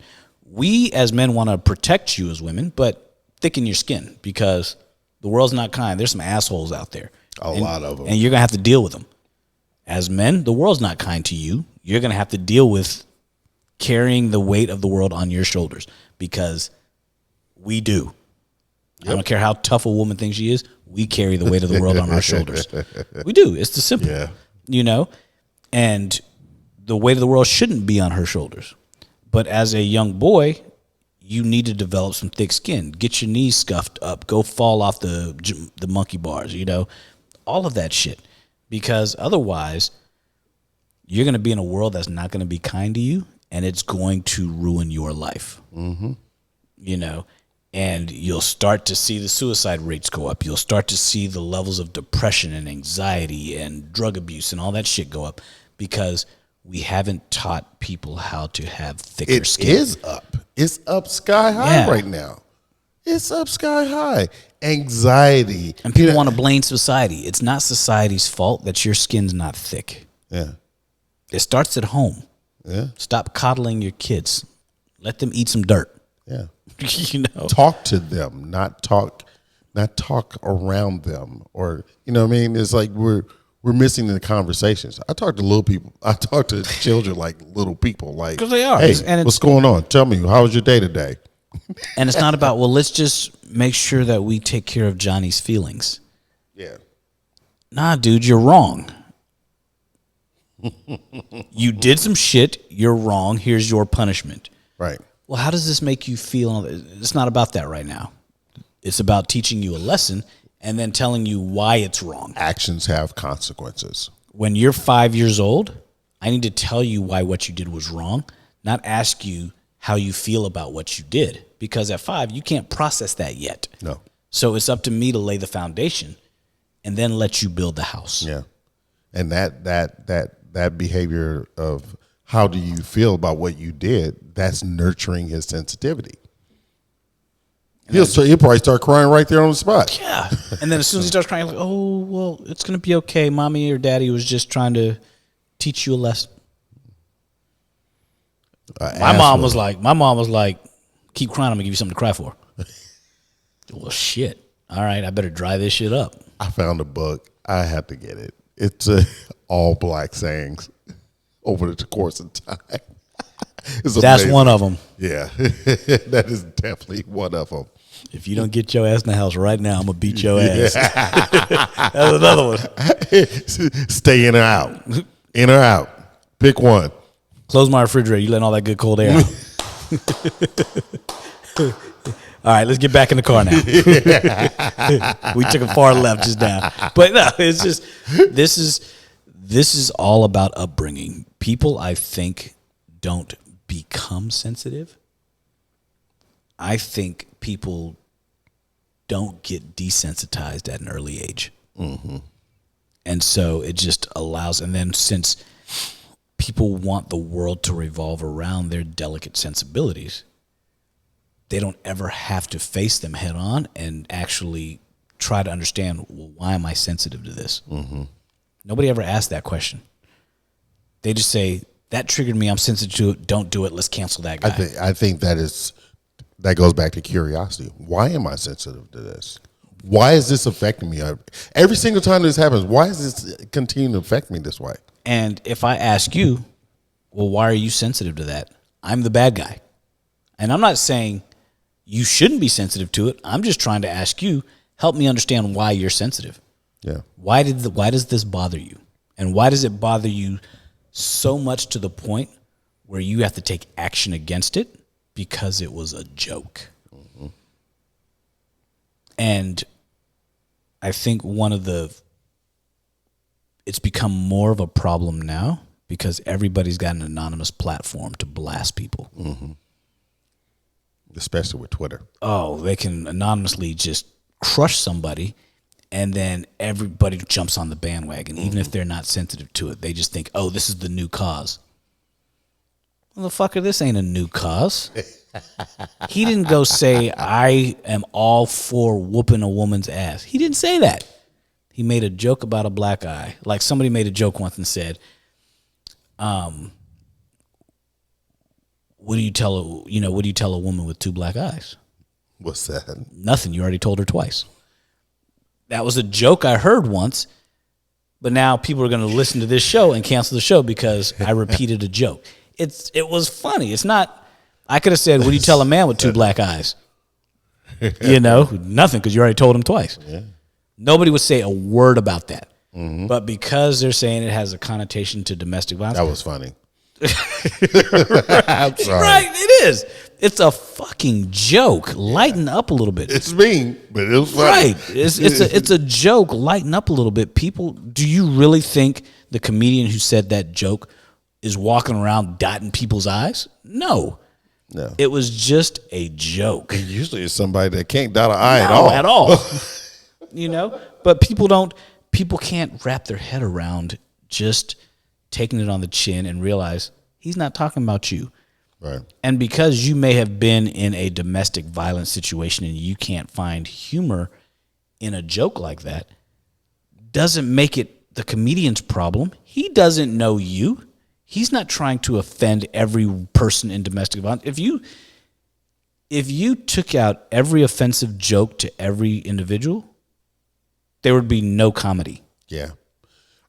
[SPEAKER 2] We as men want to protect you as women, but thicken your skin because the world's not kind. There's some assholes out there.
[SPEAKER 1] A lot of them.
[SPEAKER 2] And you're going to have to deal with them. As men, the world's not kind to you. You're going to have to deal with carrying the weight of the world on your shoulders because we do. Yep. I don't care how tough a woman thinks she is. We carry the weight of the world on our shoulders. We do. It's the simple, and the weight of the world shouldn't be on her shoulders. But as a young boy, you need to develop some thick skin. Get your knees scuffed up. Go fall off the monkey bars, all of that shit. Because otherwise, you're going to be in a world that's not going to be kind to you, and it's going to ruin your life. Mm-hmm. And you'll start to see the suicide rates go up. You'll start to see the levels of depression and anxiety and drug abuse and all that shit go up because we haven't taught people how to have thicker skin. It
[SPEAKER 1] is up. It's up sky high right now. It's up sky high. Anxiety.
[SPEAKER 2] And people want to blame society. It's not society's fault that your skin's not thick.
[SPEAKER 1] Yeah.
[SPEAKER 2] It starts at home.
[SPEAKER 1] Yeah.
[SPEAKER 2] Stop coddling your kids. Let them eat some dirt.
[SPEAKER 1] Yeah. Talk to them, not talk around them, or what I mean. It's like we're missing the conversations. I talk to little people. I talk to children like little people, like
[SPEAKER 2] because they are.
[SPEAKER 1] Hey, what's going on? Tell me, how was your day today?
[SPEAKER 2] And it's not about let's just make sure that we take care of Johnny's feelings.
[SPEAKER 1] Yeah.
[SPEAKER 2] Nah, dude, you're wrong. You did some shit. You're wrong. Here's your punishment.
[SPEAKER 1] Right.
[SPEAKER 2] Well, how does this make you feel? It's not about that right now. It's about teaching you a lesson and then telling you why it's wrong.
[SPEAKER 1] Actions have consequences.
[SPEAKER 2] When you're 5 years old, I need to tell you why what you did was wrong, not ask you how you feel about what you did. Because at 5, you can't process that yet.
[SPEAKER 1] No.
[SPEAKER 2] So it's up to me to lay the foundation and then let you build the house.
[SPEAKER 1] Yeah. And that behavior of how do you feel about what you did, that's nurturing his sensitivity. He'll probably start crying right there on the spot.
[SPEAKER 2] Yeah. And then as soon as he starts crying, like, oh, well, it's going to be okay. Mommy or daddy was just trying to teach you a lesson. My mom was like, keep crying, I'm going to give you something to cry for. Well, shit. All right, I better dry this shit up.
[SPEAKER 1] I found a book. I have to get it. It's all black sayings over the course of time.
[SPEAKER 2] That's one of them.
[SPEAKER 1] Yeah, that is definitely one of them.
[SPEAKER 2] If you don't get your ass in the house right now, I'm going to beat your ass. That's another one.
[SPEAKER 1] Stay in or out. In or out. Pick one. Close
[SPEAKER 2] my refrigerator. You letting all that good cold air out. All right, let's get back in the car now. We took a far left just now. But no, it's just this is all about upbringing. People, I think, don't become sensitive. I think people don't get desensitized at an early age. Mm-hmm. And so it just allows, and then since people want the world to revolve around their delicate sensibilities, they don't ever have to face them head on and actually try to understand, well, why am I sensitive to this? Mm-hmm. Nobody ever asked that question. They just say, that triggered me, I'm sensitive to it, don't do it, let's cancel that guy.
[SPEAKER 1] I think that goes back to curiosity. Why am I sensitive to this? Why is this affecting me? Every single time this happens, why is this continuing to affect me this way?
[SPEAKER 2] And if I ask you, well, why are you sensitive to that? I'm the bad guy. And I'm not saying you shouldn't be sensitive to it. I'm just trying to ask you, help me understand why you're sensitive.
[SPEAKER 1] Yeah.
[SPEAKER 2] Why does this bother you? And why does it bother you so much to the point where you have to take action against it because it was a joke? Mm-hmm. And I think it's become more of a problem now because everybody's got an anonymous platform to blast people.
[SPEAKER 1] Mm-hmm. Especially with Twitter.
[SPEAKER 2] Oh, they can anonymously just crush somebody, and then everybody jumps on the bandwagon, even if they're not sensitive to it. They just think, oh, this is the new cause. Motherfucker, this ain't a new cause. He didn't go say, I am all for whooping a woman's ass. He didn't say that. He made a joke about a black eye. Like somebody made a joke once and said, what do you tell a woman with two black eyes?
[SPEAKER 1] What's that?
[SPEAKER 2] Nothing. You already told her twice. That was a joke I heard once, but now people are going to listen to this show and cancel the show because I repeated a joke. It was funny. It's not. I could have said, what do you tell a man with two black eyes? Nothing, because you already told him twice. Yeah. Nobody would say a word about that. Mm-hmm. But because they're saying it has a connotation to domestic violence.
[SPEAKER 1] That was funny.
[SPEAKER 2] I'm sorry. Right, it is. It's a fucking joke. Lighten up a little bit.
[SPEAKER 1] It's mean, but it was funny.
[SPEAKER 2] Right. It's a joke. Lighten up a little bit. People, do you really think the comedian who said that joke is walking around dotting people's eyes? No. It was just a joke.
[SPEAKER 1] And usually it's somebody that can't dot an eye at all.
[SPEAKER 2] But people can't wrap their head around just taking it on the chin and realize he's not talking about you.
[SPEAKER 1] Right.
[SPEAKER 2] And because you may have been in a domestic violence situation and you can't find humor in a joke like that, doesn't make it the comedian's problem. He doesn't know you. He's not trying to offend every person in domestic violence. If you took out every offensive joke to every individual, there would be no comedy.
[SPEAKER 1] Yeah.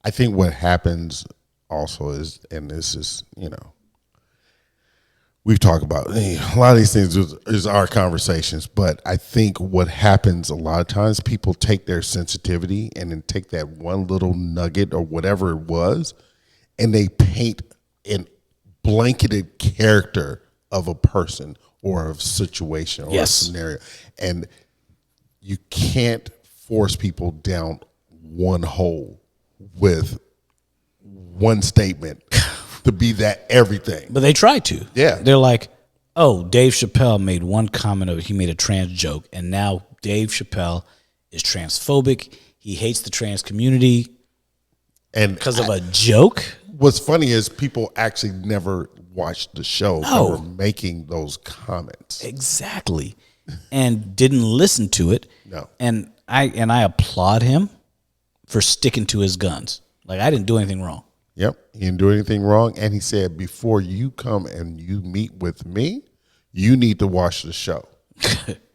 [SPEAKER 1] I think what happens also is, and this is, we've talked about a lot of these things is our conversations, but I think what happens a lot of times, people take their sensitivity and then take that one little nugget or whatever it was, and they paint a blanketed character of a person or a situation or a scenario. And you can't force people down one hole with one statement to be that everything.
[SPEAKER 2] But they try to.
[SPEAKER 1] Yeah.
[SPEAKER 2] They're like, oh, Dave Chappelle made one comment he made a trans joke, and now Dave Chappelle is transphobic. He hates the trans community. And because of a joke?
[SPEAKER 1] What's funny is people actually never watched the show.
[SPEAKER 2] No.
[SPEAKER 1] They were making those comments.
[SPEAKER 2] Exactly. And didn't listen to it.
[SPEAKER 1] No.
[SPEAKER 2] And I applaud him for sticking to his guns. Like, I didn't do anything wrong.
[SPEAKER 1] Yep. He didn't do anything wrong. And he said, before you come and you meet with me, you need to watch the show.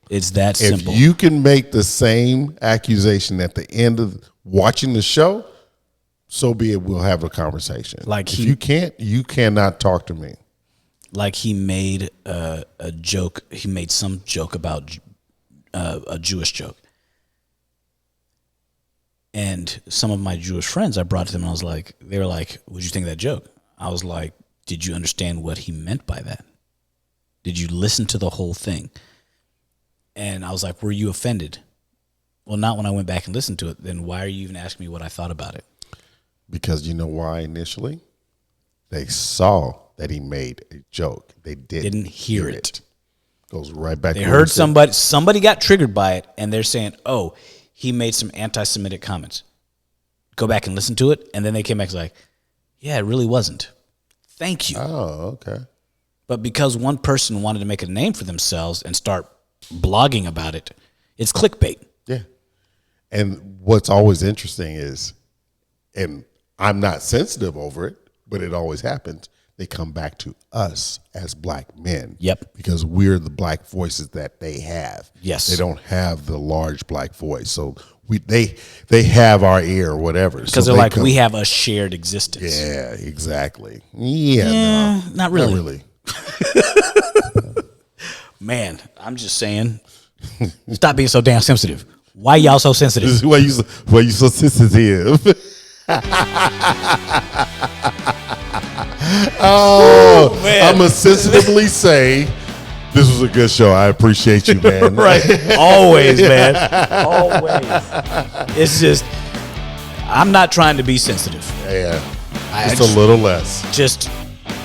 [SPEAKER 2] It's that simple.
[SPEAKER 1] If you can make the same accusation at the end of watching the show, so be it. We'll have a conversation. Like, if you can't, you cannot talk to me.
[SPEAKER 2] Like, he made a joke. He made some joke about a Jewish joke. And some of my Jewish friends, I brought to them, and they were like, what'd you think of that joke? I was like, did you understand what he meant by that? Did you listen to the whole thing? And I was like, were you offended? Well, not when I went back and listened to it. Then why are you even asking me what I thought about it?
[SPEAKER 1] Because you know why initially? They saw that he made a joke. They didn't hear it. Goes right back.
[SPEAKER 2] They heard somebody got triggered by it, and they're saying, oh, he made some anti-Semitic comments. Go back and listen to it. And then they came back and was like, yeah, it really wasn't. Thank you.
[SPEAKER 1] Oh, okay.
[SPEAKER 2] But because one person wanted to make a name for themselves and start blogging about it, it's clickbait.
[SPEAKER 1] Yeah. And what's always interesting is, and I'm not sensitive over it, but it always happens, they come back to us as black men.
[SPEAKER 2] Yep.
[SPEAKER 1] Because we're the black voices that they have.
[SPEAKER 2] Yes.
[SPEAKER 1] They don't have the large black voice. So they have our ear or whatever.
[SPEAKER 2] Because they're like, we have a shared existence.
[SPEAKER 1] Yeah, exactly. Yeah, no.
[SPEAKER 2] Not really.
[SPEAKER 1] Not really.
[SPEAKER 2] Man, I'm just saying, stop being so damn sensitive. Why y'all so sensitive?
[SPEAKER 1] This is why you so sensitive. Oh, man. I'm going to sensitively say, this was a good show. I appreciate you, man.
[SPEAKER 2] Right. Always, man. Always. It's just, I'm not trying to be sensitive.
[SPEAKER 1] Yeah. Just a little less.
[SPEAKER 2] Just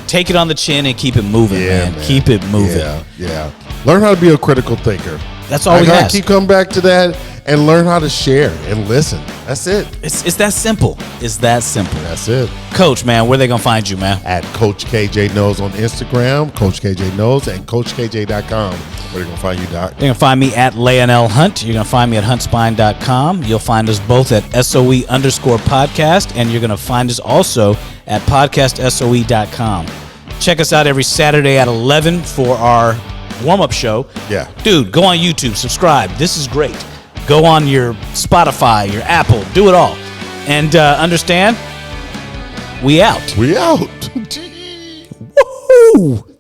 [SPEAKER 2] take it on the chin and keep it moving, man. Keep it moving.
[SPEAKER 1] Yeah. Learn how to be a critical thinker.
[SPEAKER 2] That's all we ask.
[SPEAKER 1] Keep coming back to that and learn how to share and listen. That's it.
[SPEAKER 2] It's that simple. It's that simple.
[SPEAKER 1] That's it.
[SPEAKER 2] Coach, man, where they going to find you, man?
[SPEAKER 1] At Coach KJ Knows on Instagram, Coach KJ Knows, and CoachKJ.com. Where they going to find you, Doc?
[SPEAKER 2] You're going to find me at Leonel Hunt. You're going to find me at huntspine.com. You'll find us both at SOE_podcast, and you're going to find us also at podcastsoe.com. Check us out every Saturday at 11 for our warm-up show.
[SPEAKER 1] Yeah.
[SPEAKER 2] Dude, go on YouTube, subscribe. This is great. Go on your Spotify, your Apple, do it all. And understand, we out.
[SPEAKER 1] We out.
[SPEAKER 2] Woohoo!